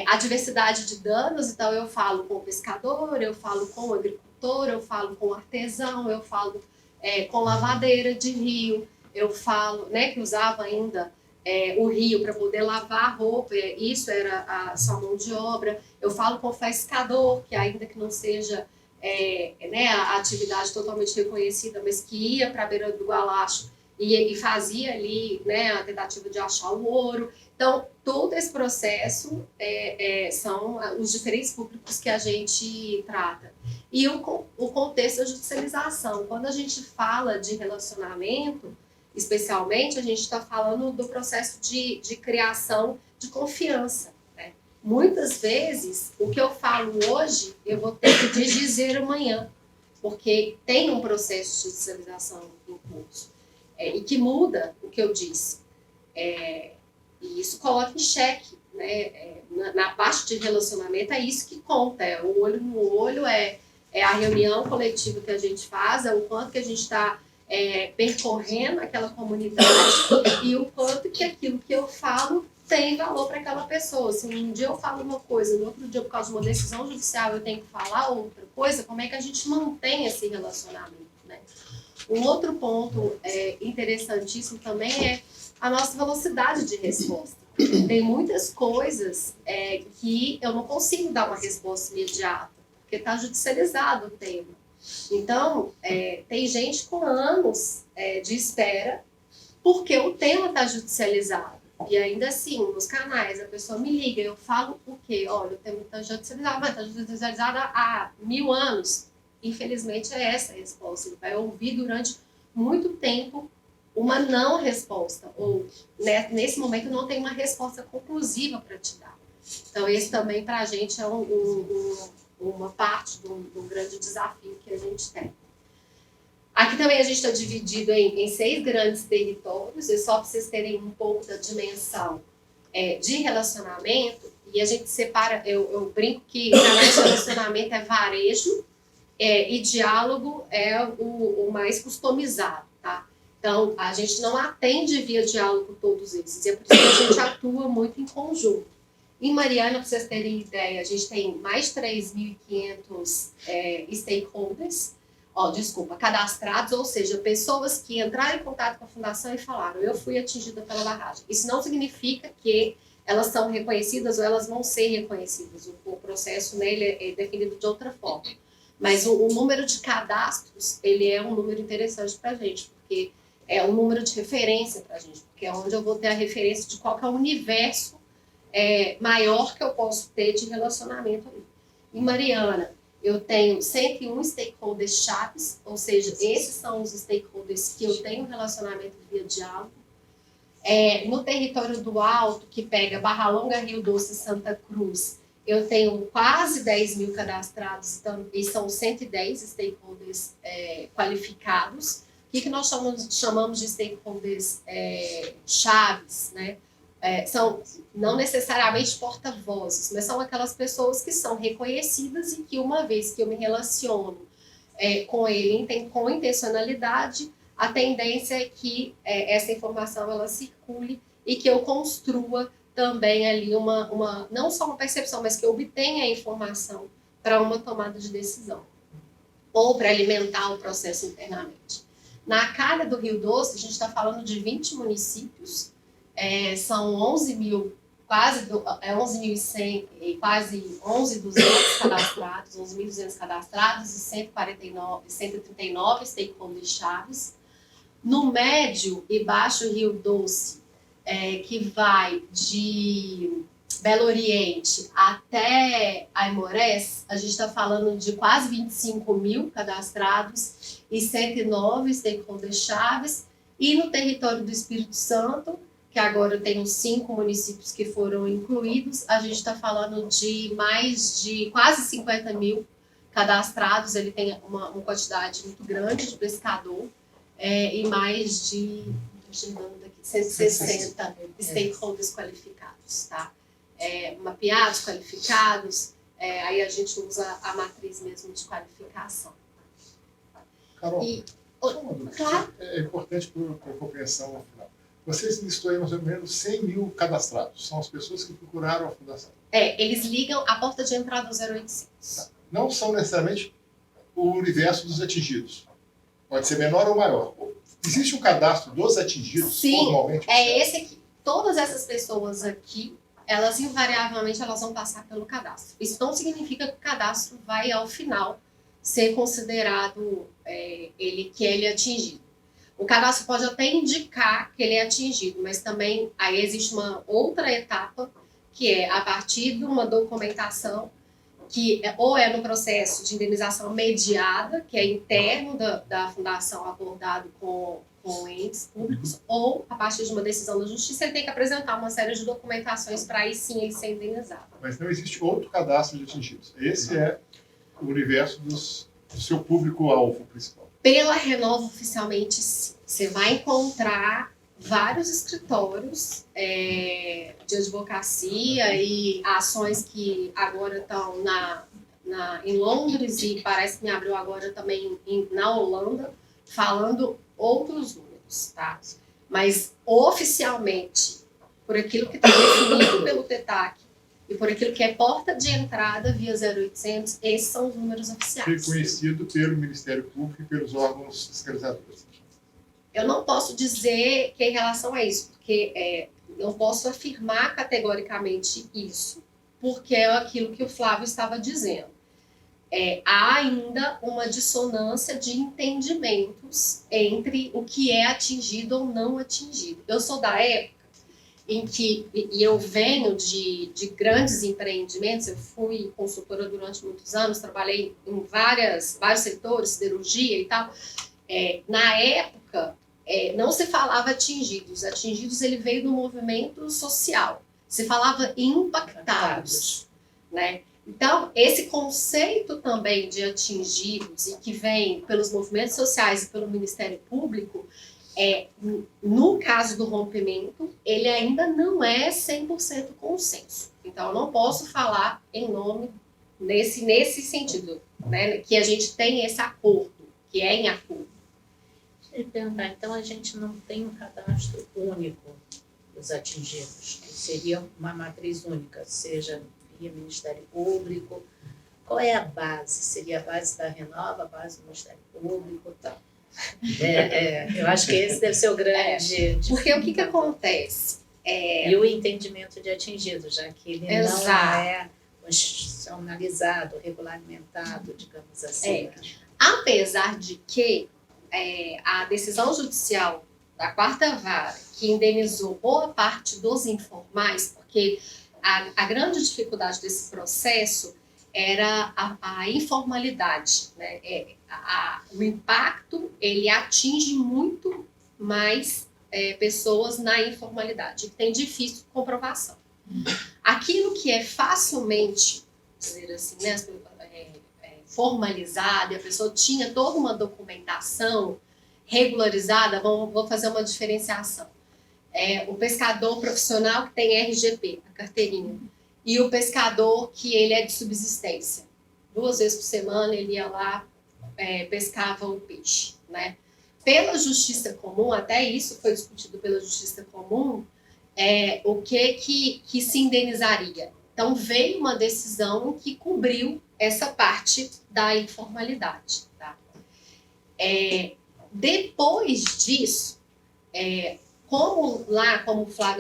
D: A diversidade de danos, então eu falo com o pescador, eu falo com o agricultor, eu falo com o artesão, eu falo com lavadeira de rio, eu falo, né, que usava ainda o rio para poder lavar a roupa, isso era a sua mão de obra. Eu falo com o pescador, que ainda que não seja né, a atividade totalmente reconhecida, mas que ia para a beira do Gualacho e fazia ali, né, a tentativa de achar o ouro. Então, todo esse processo são os diferentes públicos que a gente trata. E o contexto da judicialização. Quando a gente fala de relacionamento, especialmente, a gente está falando do processo de criação de confiança, né? Muitas vezes, o que eu falo hoje, eu vou ter que dizer amanhã, porque tem um processo de judicialização em curso, e que muda o que eu disse. E isso coloca em xeque, né? Na parte de relacionamento, é isso que conta, o olho no olho, a reunião coletiva que a gente faz, é o quanto que a gente está percorrendo aquela comunidade e o quanto que aquilo que eu falo tem valor para aquela pessoa. Se um dia eu falo uma coisa, no outro dia, por causa de uma decisão judicial, eu tenho que falar outra coisa, como é que a gente mantém esse relacionamento, né? Um outro ponto interessantíssimo também é a nossa velocidade de resposta. Tem muitas coisas que eu não consigo dar uma resposta imediata, porque está judicializado o tema. Então, tem gente com anos de espera porque o tema está judicializado. E ainda assim, nos canais, a pessoa me liga, eu falo o quê? Olha, o tema está judicializado, mas está judicializado há 1000 anos. Infelizmente, é essa a resposta. Ele vai ouvir durante muito tempo uma não resposta, ou nesse momento não tem uma resposta conclusiva para te dar. Então, esse também para a gente é uma parte do grande desafio que a gente tem. Aqui também a gente está dividido em 6 grandes territórios, e só para vocês terem um pouco da dimensão de relacionamento, e a gente separa, eu brinco que relacionamento é varejo, e diálogo é o mais customizado, tá? Então, a gente não atende via diálogo todos esses, e é por isso que a gente atua muito em conjunto. Em Mariana, para vocês terem ideia, a gente tem mais de 3.500 stakeholders, cadastrados, ou seja, pessoas que entraram em contato com a fundação e falaram, eu fui atingida pela barragem. Isso não significa que elas são reconhecidas ou elas vão ser reconhecidas. O processo, né, ele é definido de outra forma. Mas o número de cadastros, ele é um número interessante para a gente, porque é um número de referência para a gente, porque é onde eu vou ter a referência de qual que é o universo maior que eu posso ter de relacionamento ali. Em Mariana, eu tenho 101 stakeholders chaves, ou seja, esses são os stakeholders que eu tenho relacionamento via diálogo. No território do Alto, que pega Barra Longa, Rio Doce e Santa Cruz, eu tenho quase 10.000 cadastrados e são 110 stakeholders qualificados. O que nós chamamos de stakeholders chaves, né? São não necessariamente porta-vozes, mas são aquelas pessoas que são reconhecidas e que uma vez que eu me relaciono com ele com intencionalidade, a tendência é que essa informação ela circule e que eu construa também ali não só uma percepção, mas que eu obtenha a informação para uma tomada de decisão ou para alimentar o processo internamente. Na calha do Rio Doce, a gente está falando de 20 municípios, são 11.000, quase 11.100 e quase 11.200 cadastrados, 11.200 cadastrados e 139 stakeholders chaves. No médio e baixo Rio Doce, que vai de Belo Oriente até Aimorés, a gente está falando de quase 25.000 cadastrados e 109 stakeholders chaves. E no território do Espírito Santo, que agora tem os 5 municípios que foram incluídos, a gente está falando de mais de quase 50.000 cadastrados, ele tem uma quantidade muito grande de pescador, e mais de 160 stakeholders qualificados, tá? Mapeados, qualificados, aí a gente usa a matriz mesmo de qualificação.
E: Carol, só uma dúvida.
D: Claro.
E: É importante para a compreensão ao final. Vocês listou aí mais ou menos 100.000 cadastrados. São as pessoas que procuraram a fundação.
D: Eles ligam a porta de entrada do 0800.
E: Tá. Não são necessariamente o universo dos atingidos. Pode ser menor ou maior. Existe um cadastro dos atingidos?
D: Sim,
E: formalmente?
D: Esse aqui. Todas essas pessoas aqui, elas invariavelmente vão passar pelo cadastro. Isso não significa que o cadastro vai, ao final, ser considerado que ele é atingido. O cadastro pode até indicar que ele é atingido, mas também aí existe uma outra etapa, que é a partir de uma documentação, que ou é no processo de indenização mediada, que é interno da fundação abordado com entes públicos, ou a partir de uma decisão da justiça, ele tem que apresentar uma série de documentações para aí sim ele ser indenizado.
E: Mas não existe outro cadastro de atingidos. Esse é o universo do seu público-alvo principal.
D: Pela Renova, oficialmente, sim. Você vai encontrar vários escritórios de advocacia e ações que agora estão em Londres e parece que me abriu agora também na Holanda, falando outros números, tá? Mas oficialmente, por aquilo que está definido pelo TETAC e por aquilo que é porta de entrada via 0800, esses são os números oficiais.
E: Reconhecido pelo Ministério Público e pelos órgãos fiscalizadores.
D: Eu não posso dizer que em relação a isso, porque não posso afirmar categoricamente isso, porque é aquilo que o Flávio estava dizendo. Há ainda uma dissonância de entendimentos entre o que é atingido ou não atingido. Eu sou da época em que, e eu venho de grandes empreendimentos, eu fui consultora durante muitos anos, trabalhei em vários setores, siderurgia e tal. Na época, não se falava atingidos. Atingidos, ele veio do movimento social. Se falava impactados, né? Então, esse conceito também de atingidos e que vem pelos movimentos sociais e pelo Ministério Público, no caso do rompimento, ele ainda não é 100% consenso. Então, eu não posso falar em nome nesse sentido, né? Que a gente tem esse acordo, que é em acordo.
F: Deixa eu perguntar, então a gente não tem um cadastro único dos atingidos, que seria uma matriz única, seja via Ministério Público. Qual é a base? Seria a base da Renova, a base do Ministério Público e tal? Eu acho que esse deve ser o grande...
D: Porque o que acontece?
F: E o entendimento de atingido, já que ele não é constitucionalizado, regulamentado, digamos assim.
D: Apesar de que a decisão judicial da quarta vara, que indenizou boa parte dos informais, porque a grande dificuldade desse processo era a informalidade, né? O impacto, ele atinge muito mais pessoas na informalidade, que tem difícil comprovação. Aquilo que é facilmente, dizer assim, né, formalizado, e a pessoa tinha toda uma documentação regularizada, vou fazer uma diferenciação. O pescador profissional que tem RGP, a carteirinha, e o pescador que ele é de subsistência. 2 vezes por semana ele ia lá, pescava o peixe, né? Pela justiça comum, até isso foi discutido pela justiça comum, o que se indenizaria. Então, veio uma decisão que cobriu essa parte da informalidade. Tá? Depois disso, como na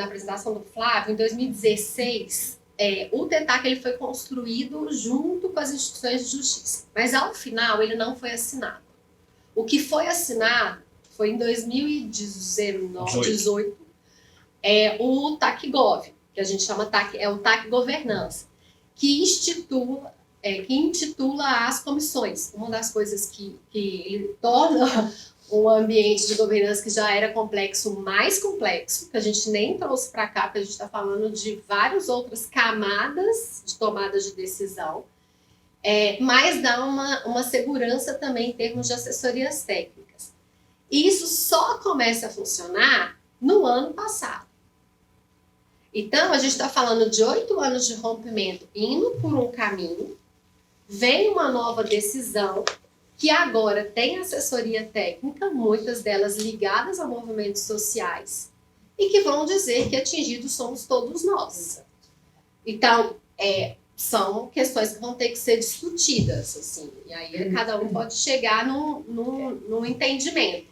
D: apresentação do Flávio, em 2016, o TETAC ele foi construído junto com as instituições de justiça, mas ao final ele não foi assinado. O que foi assinado foi em 2018, o TAC-Gov, que a gente chama o TAC Governança, que intitula as comissões. Uma das coisas que ele torna um ambiente de governança que já era complexo, mais complexo, que a gente nem trouxe para cá, porque a gente está falando de várias outras camadas de tomada de decisão, mas dá uma segurança também em termos de assessorias técnicas. E isso só começa a funcionar no ano passado. Então, a gente está falando de 8 anos de rompimento indo por um caminho, vem uma nova decisão, que agora tem assessoria técnica, muitas delas ligadas a movimentos sociais, e que vão dizer que atingidos somos todos nós. Então, são questões que vão ter que ser discutidas, assim, e aí cada um pode chegar num entendimento.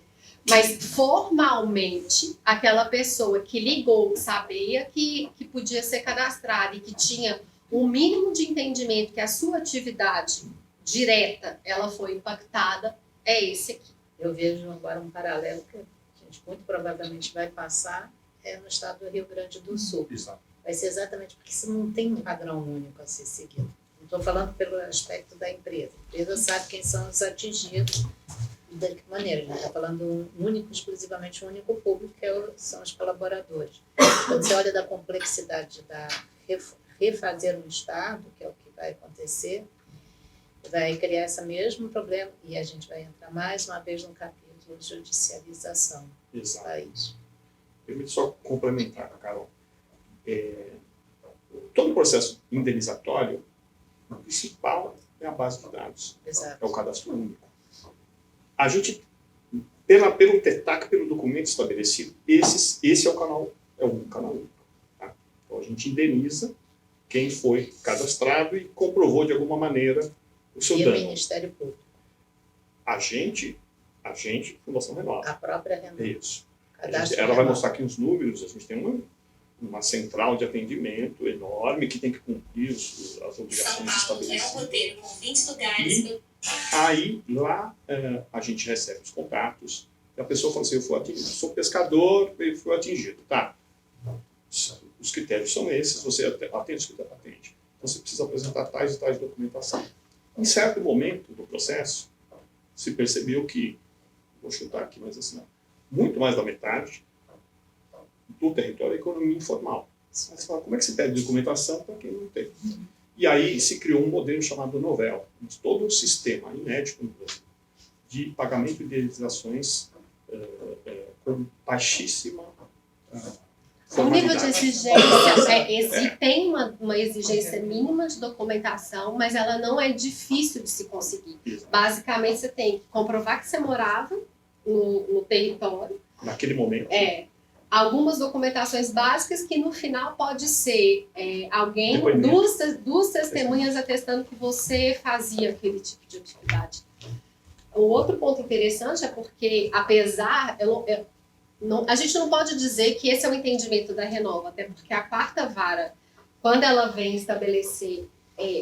D: Mas, formalmente, aquela pessoa que ligou, que sabia que podia ser cadastrada e que tinha o mínimo de entendimento que a sua atividade direta, ela foi impactada, é esse aqui.
F: Eu vejo agora um paralelo que a gente muito provavelmente vai passar no estado do Rio Grande do Sul.
B: Exato.
F: Vai ser exatamente porque você não tem um padrão único a ser seguido. Não estou falando pelo aspecto da empresa. A empresa sabe quem são os atingidos e de que maneira. A gente está falando exclusivamente um único público, que são os colaboradores. Quando você olha da complexidade da refazer um Estado, que é o que vai acontecer, vai criar esse mesmo problema e a gente vai entrar mais uma vez no capítulo de judicialização do país.
B: Permite só complementar, Carol. Todo o processo indenizatório, o principal é a base de dados.
F: Exato.
B: É o cadastro único. A gente pelo TETAC, pelo documento estabelecido, esse é o canal único. Tá? Então a gente indeniza quem foi cadastrado e comprovou de alguma maneira o seu
F: E o
B: dano.
F: Ministério Público,
B: A gente, Fundação Renova.
F: a própria
B: É
F: Renova.
B: isso.
F: Cadastro
B: Ela vai
F: Renova.
B: mostrar aqui os números, a gente tem uma central de atendimento enorme que tem que cumprir as obrigações estabelecidas.
G: roteiro com 20 lugares.
B: E aí, lá, a gente recebe os contatos. E a pessoa fala assim, eu fui atingido, sou pescador e fui atingido. Tá, os critérios são esses, você atende os critérios, atende. Então, você precisa apresentar tais e tais documentação. Em certo momento do processo, se percebeu que, vou chutar aqui, mas assim, muito mais da metade do território é economia informal. Aí você fala, como é que se pede documentação para quem não tem? E aí se criou um modelo chamado Novel, todo um sistema inédito no Brasil de pagamento de indenizações com baixíssima
D: O nível de
B: formalidade.
D: exigência tem uma exigência mínima de documentação, mas ela não é difícil de se conseguir. Basicamente, você tem que comprovar que você morava no território.
B: Naquele momento.
D: Algumas documentações básicas que no final pode ser alguém,
B: Depoimento.
D: duas testemunhas atestando que você fazia aquele tipo de atividade. O outro ponto interessante é porque, apesar... a gente não pode dizer que esse é o entendimento da Renova, até porque a quarta vara, quando ela vem estabelecer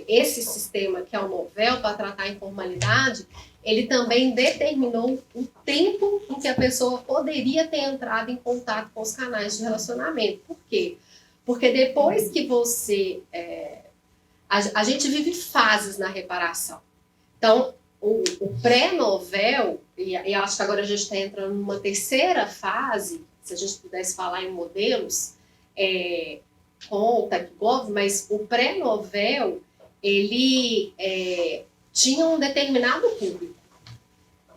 D: esse sistema, que é o Novel, para tratar a informalidade, ele também determinou o tempo em que a pessoa poderia ter entrado em contato com os canais de relacionamento. Por quê? Porque depois que você... a gente vive fases na reparação. Então, o pré-Novel, e eu acho que agora a gente está entrando numa terceira fase, se a gente pudesse falar em modelos, com o TecGov, mas o pré-Novel, ele tinha um determinado público.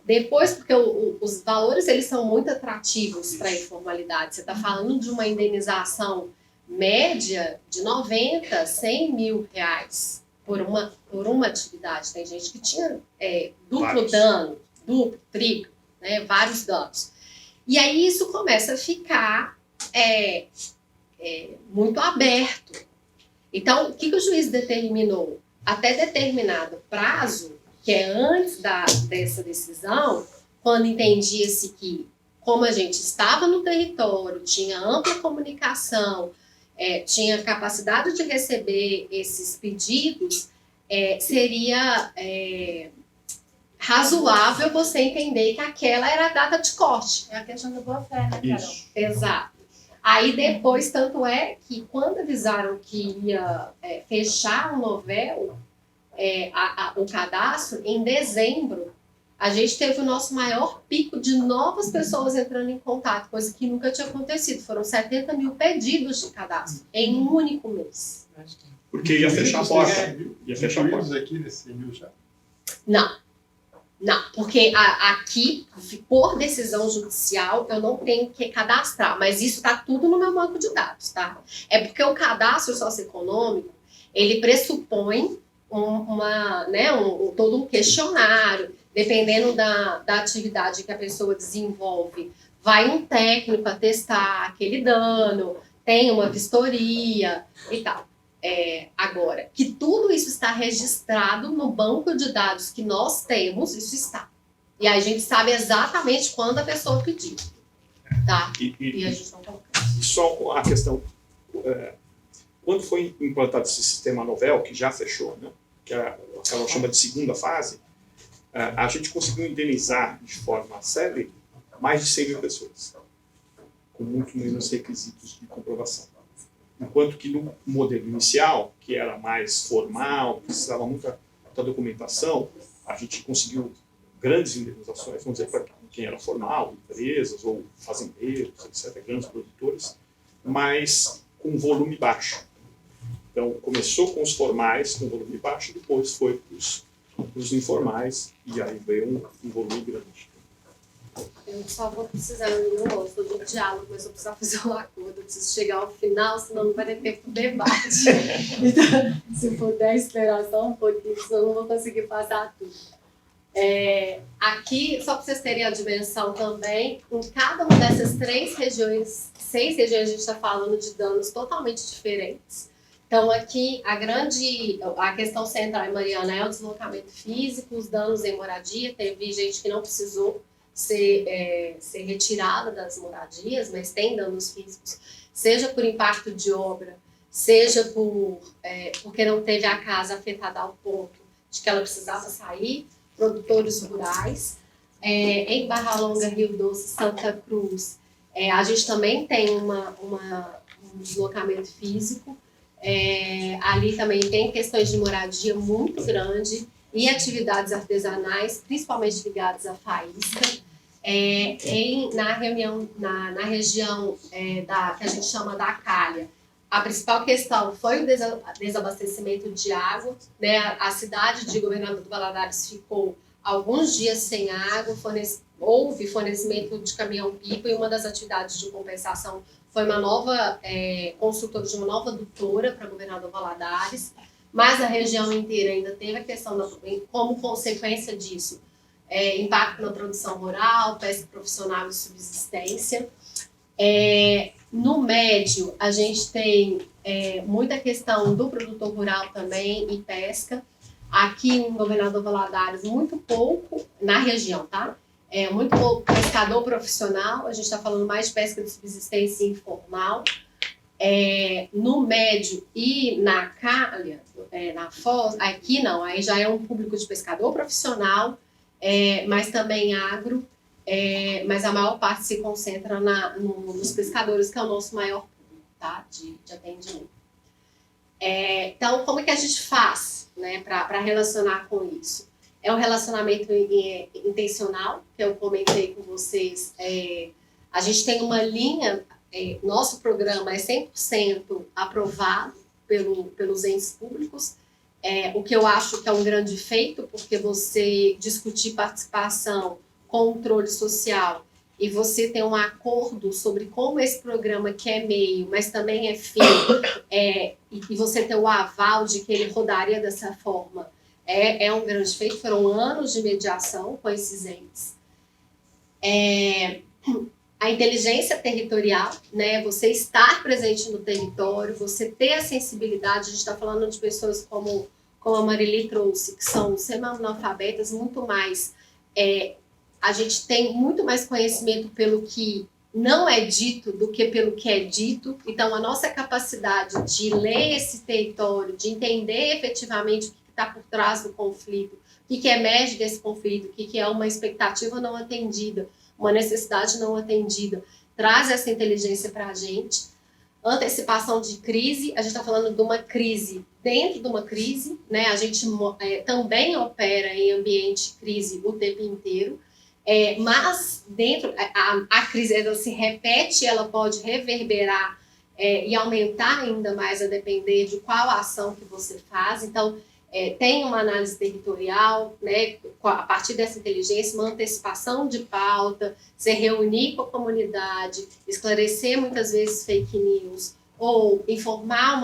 D: Depois, porque os valores eles são muito atrativos para a informalidade. Você está falando de uma indenização média de 90, 100 mil reais por uma atividade. Tem gente que tinha duplo dano, duplo, triplo, né, vários danos. E aí isso começa a ficar muito aberto. Então, o que o juiz determinou? Até determinado prazo, que é antes dessa decisão, quando entendia-se que, como a gente estava no território, tinha ampla comunicação, tinha capacidade de receber esses pedidos, seria razoável você entender que aquela era a data de corte.
F: É a questão da boa-fé, né, Carol?
B: Isso.
D: Exato. Aí depois, tanto é que quando avisaram que ia fechar o Novel, o cadastro, em dezembro, a gente teve o nosso maior pico de novas pessoas entrando em contato, coisa que nunca tinha acontecido. Foram 70 mil pedidos de cadastro em um único mês.
B: Porque ia fechar a porta. Ia fechar a porta.
E: Incluídos aqui nesse 100 mil já?
D: Não, porque aqui, por decisão judicial, eu não tenho que cadastrar, mas isso está tudo no meu banco de dados, tá? É porque o cadastro socioeconômico, ele pressupõe todo um questionário, dependendo da atividade que a pessoa desenvolve, vai um técnico atestar aquele dano, tem uma vistoria e tal. Agora, que tudo isso está registrado no banco de dados que nós temos, isso está. E aí a gente sabe exatamente quando a pessoa pediu, tá? E a gente não coloca.
B: E só a questão, quando foi implantado esse sistema Novel, que já fechou, né, que ela chama de segunda fase, a gente conseguiu indenizar de forma célere mais de 100 mil pessoas, com muito menos requisitos de comprovação. Enquanto que no modelo inicial, que era mais formal, precisava muita documentação, a gente conseguiu grandes indenizações, vamos dizer, para quem era formal, empresas ou fazendeiros, etc., grandes produtores, mas com volume baixo. Então, começou com os formais, com volume baixo, depois foi para os informais, e aí veio um volume grande.
D: Eu só vou precisar, eu não gosto do diálogo, mas eu preciso fazer um acordo, eu preciso chegar ao final, senão não vai ter tempo de debate. Então, se puder esperar só um pouquinho, senão eu não vou conseguir passar tudo. Aqui, só para vocês terem a dimensão também, em cada uma dessas 6 regiões, a gente está falando de danos totalmente diferentes. Então, aqui, a questão central em Mariana é o deslocamento físico, os danos em moradia. Teve gente que não precisou ser retirada das moradias, mas tem danos físicos, seja por impacto de obra, seja porque não teve a casa afetada ao ponto de que ela precisava sair, produtores rurais. Em Barra Longa, Rio Doce, Santa Cruz, a gente também tem um deslocamento físico. Ali também tem questões de moradia muito grande e atividades artesanais, principalmente ligadas à faísca. Na região que a gente chama da Calha, a principal questão foi o desabastecimento de água, né? A cidade de Governador Valadares ficou alguns dias sem água, houve fornecimento de caminhão-pipa, e uma das atividades de compensação foi uma nova construtora de uma nova adutora para Governador Valadares, mas a região inteira ainda teve a questão, como consequência disso, impacto na produção rural, pesca profissional e subsistência. No médio, a gente tem muita questão do produtor rural também e pesca. Aqui em Governador Valadares, muito pouco, na região, tá? Muito pouco pescador profissional, a gente está falando mais de pesca de subsistência informal. No médio e na calha, na foz, aqui não, aí já é um público de pescador profissional, mas também agro, mas a maior parte se concentra nos pescadores, que é o nosso maior público, tá? de atendimento. Então, como é que a gente faz, né, para relacionar com isso? É um relacionamento intencional, que eu comentei com vocês. A gente tem uma linha, nosso programa é 100% aprovado pelos entes públicos, o que eu acho que é um grande feito, porque você discutir participação, controle social, e você ter um acordo sobre como esse programa, que é meio, mas também é fim, e você ter o aval de que ele rodaria dessa forma, é um grande feito. Foram anos de mediação com esses entes. A inteligência territorial, né, você estar presente no território, você ter a sensibilidade, a gente está falando de pessoas como a Marili trouxe, que são semi-analfabetas, muito mais, a gente tem muito mais conhecimento pelo que não é dito do que pelo que é dito. Então, a nossa capacidade de ler esse território, de entender efetivamente o que está por trás do conflito, o que emerge desse conflito, o que é uma expectativa não atendida, uma necessidade não atendida, traz essa inteligência para a gente. Antecipação de crise, a gente está falando de uma crise dentro de uma crise, né? A gente também opera em ambiente de crise o tempo inteiro, mas dentro, a crise ela se repete, ela pode reverberar e aumentar ainda mais a depender de qual ação que você faz. Então, tem uma análise territorial, né, a partir dessa inteligência, uma antecipação de pauta, se reunir com a comunidade, esclarecer muitas vezes fake news, ou informar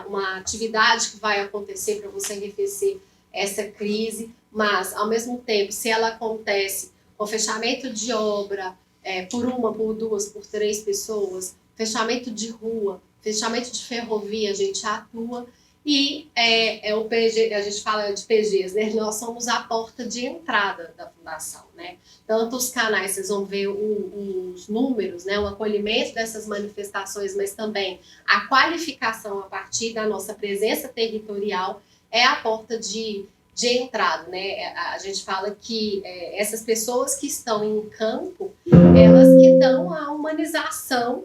D: uma atividade que vai acontecer para você arrefecer essa crise, mas, ao mesmo tempo, se ela acontece com fechamento de obra por uma, por duas, por 3 pessoas, fechamento de rua, fechamento de ferrovia, a gente atua. E o PG, a gente fala de PGs, né? Nós somos a porta de entrada da fundação, né? Tanto os canais, vocês vão ver os números, né? O acolhimento dessas manifestações, mas também a qualificação a partir da nossa presença territorial é a porta de entrada, né? A gente fala que essas pessoas que estão em campo, elas que dão a humanização,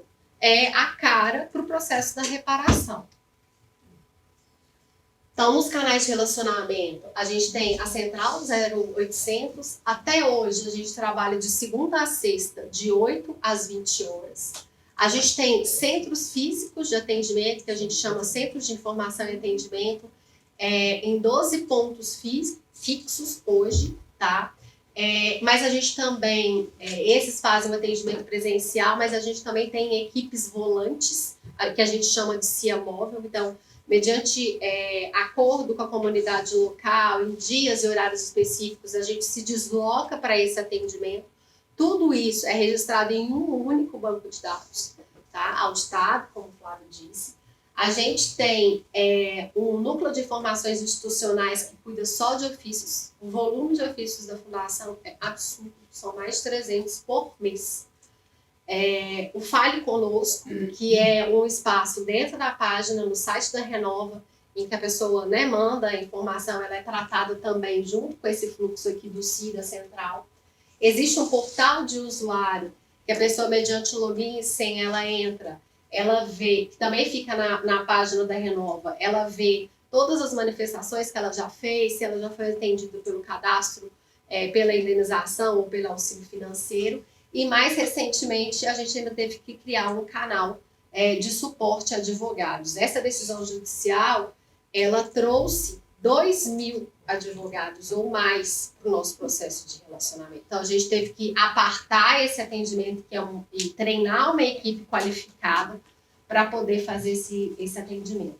D: a cara para o processo da reparação. Então, nos canais de relacionamento, a gente tem a Central 0800. Até hoje, a gente trabalha de segunda a sexta, de 8 às 20 horas. A gente tem centros físicos de atendimento, que a gente chama Centros de Informação e Atendimento, em 12 pontos fixos hoje, tá? Mas a gente também, esses fazem um atendimento presencial, mas a gente também tem equipes volantes, que a gente chama de CIA móvel. Então, mediante acordo com a comunidade local, em dias e horários específicos, a gente se desloca para esse atendimento. Tudo isso é registrado em um único banco de dados, tá? Auditado, como o Flávio disse. A gente tem um núcleo de informações institucionais que cuida só de ofícios. O volume de ofícios da Fundação é absurdo, são mais de 300 por mês. O Fale Conosco, que é um espaço dentro da página, no site da Renova, em que a pessoa, né, manda a informação, ela é tratada também junto com esse fluxo aqui do CIDA Central. Existe um portal de usuário, que a pessoa, mediante login e senha, ela entra, ela vê, que também fica na página da Renova, ela vê todas as manifestações que ela já fez, se ela já foi atendida pelo cadastro, pela indenização ou pelo auxílio financeiro. E mais recentemente, a gente ainda teve que criar um canal de suporte a advogados. Essa decisão judicial, ela trouxe 2.000 advogados ou mais para o nosso processo de relacionamento. Então, a gente teve que apartar esse atendimento e treinar uma equipe qualificada para poder fazer esse atendimento.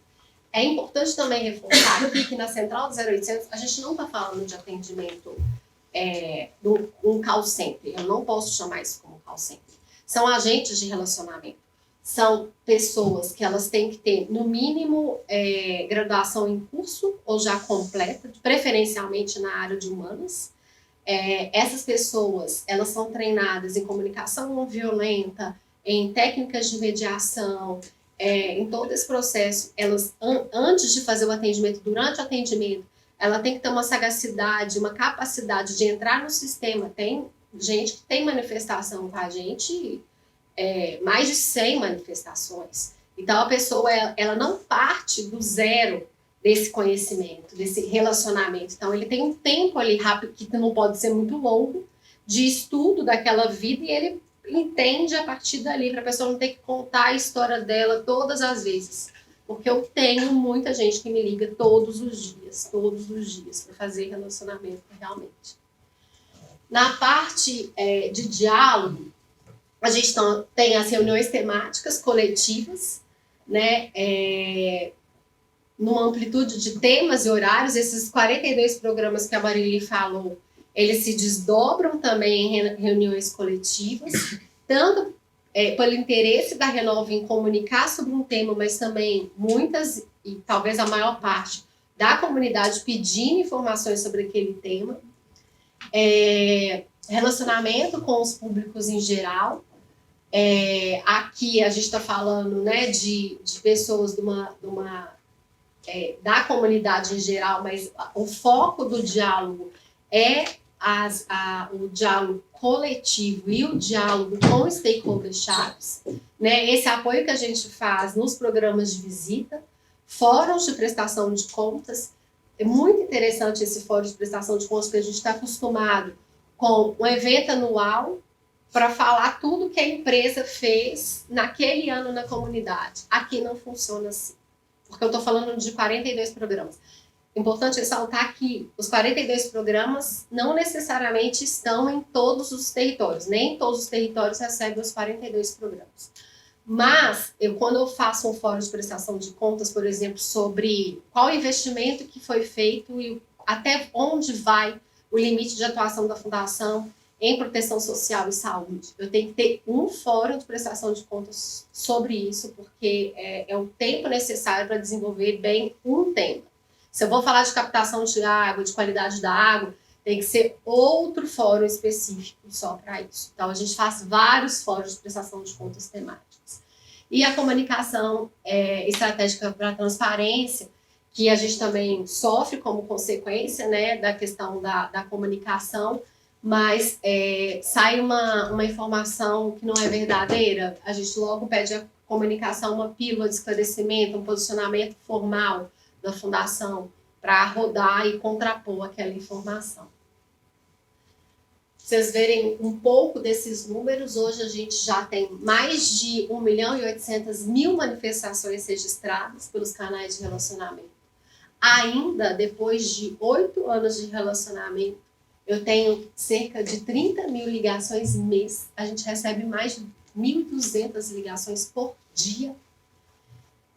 D: É importante também reforçar aqui que na Central do 0800, a gente não está falando de atendimento um call center. Eu não posso chamar isso como call center. São agentes de relacionamento. São pessoas que elas têm que ter, no mínimo, graduação em curso ou já completa, preferencialmente na área de humanas. Essas pessoas, elas são treinadas em comunicação não violenta, em técnicas de mediação, em todo esse processo. Elas, antes de fazer o atendimento, durante o atendimento, ela tem que ter uma sagacidade, uma capacidade de entrar no sistema. Tem gente que tem manifestação com a gente, mais de 100 manifestações. Então, a pessoa ela não parte do zero desse conhecimento, desse relacionamento. Então, ele tem um tempo ali rápido, que não pode ser muito longo, de estudo daquela vida, e ele entende a partir dali, para a pessoa não ter que contar a história dela todas as vezes. Porque eu tenho muita gente que me liga todos os dias, para fazer relacionamento realmente. Na parte de diálogo, a gente tem as reuniões temáticas coletivas, né, numa amplitude de temas e horários. Esses 42 programas que a Marili falou, eles se desdobram também em reuniões coletivas, tanto pelo interesse da Renova em comunicar sobre um tema, mas também muitas, e talvez a maior parte, da comunidade pedindo informações sobre aquele tema. Relacionamento com os públicos em geral. Aqui a gente está falando, né, de pessoas da comunidade em geral, mas o foco do diálogo é o diálogo coletivo e o diálogo com stakeholders chaves, né? Esse apoio que a gente faz nos programas de visita, fóruns de prestação de contas. É muito interessante esse fórum de prestação de contas, porque a gente está acostumado com um evento anual para falar tudo que a empresa fez naquele ano na comunidade. Aqui não funciona assim, porque eu estou falando de 42 programas. Importante ressaltar que os 42 programas não necessariamente estão em todos os territórios, nem todos os territórios recebem os 42 programas. Mas, quando eu faço um fórum de prestação de contas, por exemplo, sobre qual investimento que foi feito e até onde vai o limite de atuação da Fundação em proteção social e saúde, eu tenho que ter um fórum de prestação de contas sobre isso, porque é o tempo necessário para desenvolver bem um tema. Se eu vou falar de captação de água, de qualidade da água, tem que ser outro fórum específico só para isso. Então, a gente faz vários fóruns de prestação de contas temáticas. E a comunicação estratégica para a transparência, que a gente também sofre como consequência, né, da questão da comunicação, mas sai uma informação que não é verdadeira, a gente logo pede a comunicação, uma pílula de esclarecimento, um posicionamento formal da Fundação para rodar e contrapor aquela informação. Vocês verem um pouco desses números, hoje a gente já tem mais de 1.800.000 manifestações registradas pelos canais de relacionamento. Ainda depois de 8 anos de relacionamento, eu tenho cerca de 30.000 ligações mês. A gente recebe mais de 1.200 ligações por dia.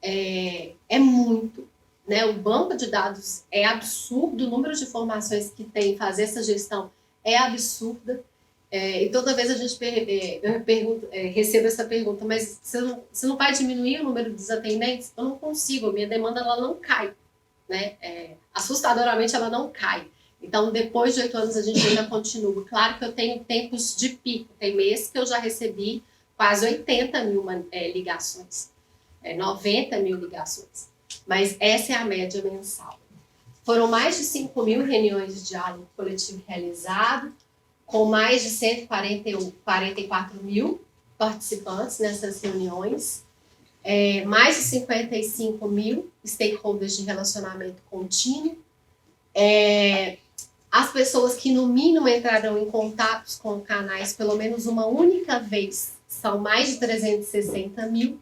D: é muito, né? O banco de dados é absurdo, o número de informações que tem, fazer essa gestão é absurda. E toda vez a gente recebo essa pergunta, mas você não vai diminuir o número dos atendentes? Eu não consigo, a minha demanda ela não cai, né? Assustadoramente ela não cai. Então, depois de 8 anos, a gente ainda continua. Claro que eu tenho tempos de pico, tem mês que eu já recebi quase 80 mil ligações, 90 mil ligações, mas essa é a média mensal. Foram mais de 5 mil reuniões de diálogo coletivo realizado, com mais de 144 mil participantes nessas reuniões, mais de 55 mil stakeholders de relacionamento contínuo, as pessoas que no mínimo entrarão em contatos com canais pelo menos uma única vez são mais de 360 mil,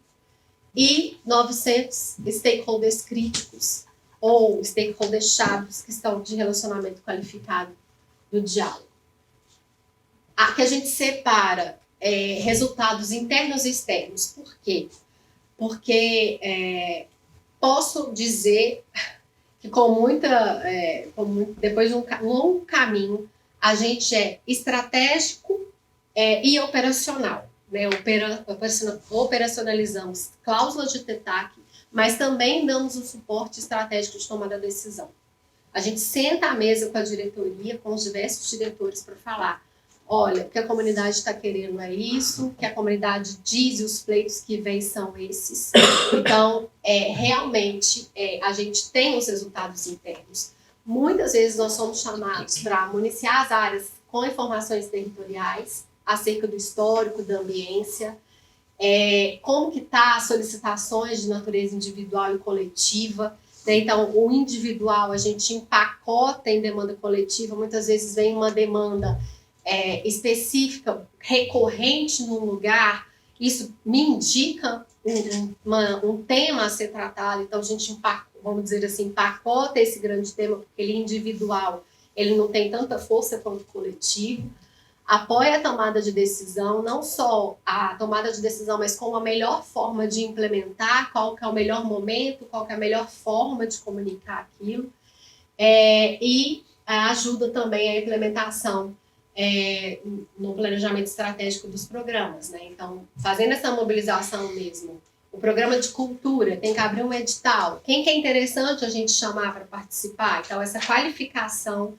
D: e 900 stakeholders críticos ou stakeholders chaves que estão de relacionamento qualificado do diálogo. Que a gente separa resultados internos e externos. Por quê? Porque posso dizer que depois de um longo caminho, a gente é estratégico e operacional. Né? Operacionalizamos cláusulas de TETAC, mas também damos o suporte estratégico de tomada de decisão. A gente senta à mesa com a diretoria, com os diversos diretores para falar, olha, o que a comunidade está querendo é isso, o que a comunidade diz e os pleitos que vêm são esses. Então, realmente, a gente tem os resultados internos. Muitas vezes nós somos chamados para municiar as áreas com informações territoriais, acerca do histórico, da ambiência, como que está as solicitações de natureza individual e coletiva. Né? Então, o individual a gente empacota em demanda coletiva, muitas vezes vem uma demanda específica, recorrente num lugar, isso me indica um tema a ser tratado, então a gente, vamos dizer assim, empacota esse grande tema, porque ele é individual, ele não tem tanta força quanto o coletivo, apoia a tomada de decisão, não só a tomada de decisão, mas com a melhor forma de implementar, qual que é o melhor momento, qual que é a melhor forma de comunicar aquilo, e ajuda também a implementação no planejamento estratégico dos programas, né? Então, fazendo essa mobilização mesmo, o programa de cultura tem que abrir um edital, quem que é interessante a gente chamar para participar, então essa qualificação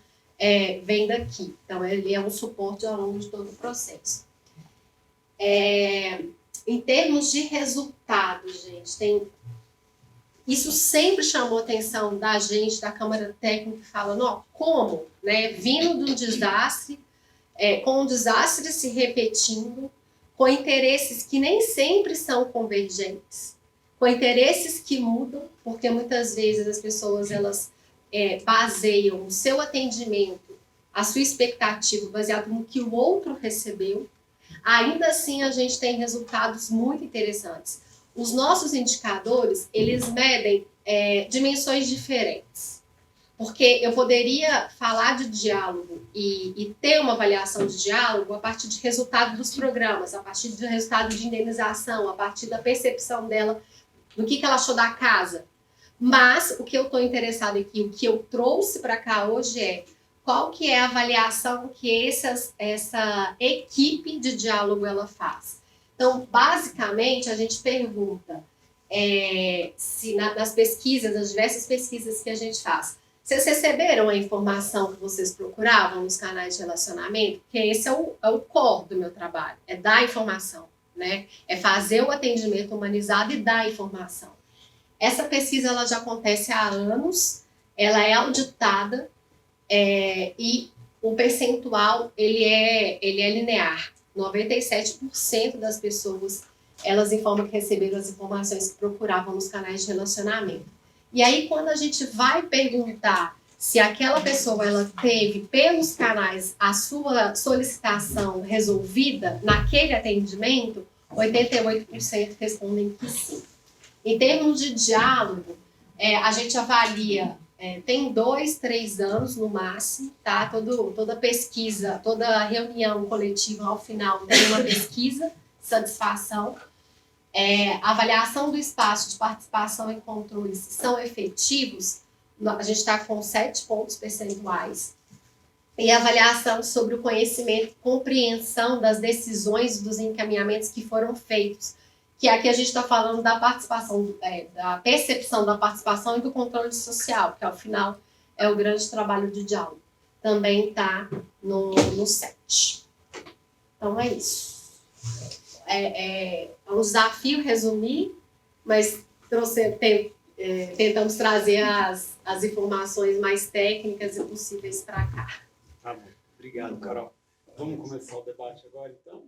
D: vem daqui. Então, ele é um suporte ao longo de todo o processo. Em termos de resultados, gente, isso sempre chamou a atenção da gente, da Câmara Técnica, falando, como, né, vindo de um desastre, com o desastre se repetindo, com interesses que nem sempre são convergentes, com interesses que mudam, porque muitas vezes as pessoas, elas baseiam o seu atendimento, a sua expectativa, baseado no que o outro recebeu. Ainda assim, a gente tem resultados muito interessantes. Os nossos indicadores, eles medem dimensões diferentes. Porque eu poderia falar de diálogo e ter uma avaliação de diálogo a partir de resultado dos programas, a partir do resultado de indenização, a partir da percepção dela, do que ela achou da casa. Mas o que eu estou interessada aqui, o que eu trouxe para cá hoje qual que é a avaliação que essa equipe de diálogo ela faz. Então, basicamente, a gente pergunta se nas pesquisas, nas diversas pesquisas que a gente faz, vocês receberam a informação que vocês procuravam nos canais de relacionamento? Porque esse é o core do meu trabalho, dar informação, né? É fazer o atendimento humanizado e dar informação. Essa pesquisa ela já acontece há anos, ela é auditada e o percentual ele é linear. 97% das pessoas elas informam que receberam as informações que procuravam nos canais de relacionamento. E aí, quando a gente vai perguntar se aquela pessoa ela teve pelos canais a sua solicitação resolvida naquele atendimento, 88% respondem que sim. Em termos de diálogo, a gente avalia, tem 2, 3 anos no máximo, tá? Toda pesquisa, toda reunião coletiva ao final tem uma pesquisa de satisfação. A avaliação do espaço de participação e controles são efetivos, a gente está com 7 pontos percentuais. E a avaliação sobre o conhecimento e compreensão das decisões dos encaminhamentos que foram feitos, que aqui a gente está falando da participação, da percepção da participação e do controle social, que ao final é o grande trabalho de diálogo. Também está no 7. Então é isso. É um desafio resumir, mas tentamos trazer as informações mais técnicas e possíveis para cá.
A: Tá bom. Obrigado, Carol. Vamos começar o debate agora, então?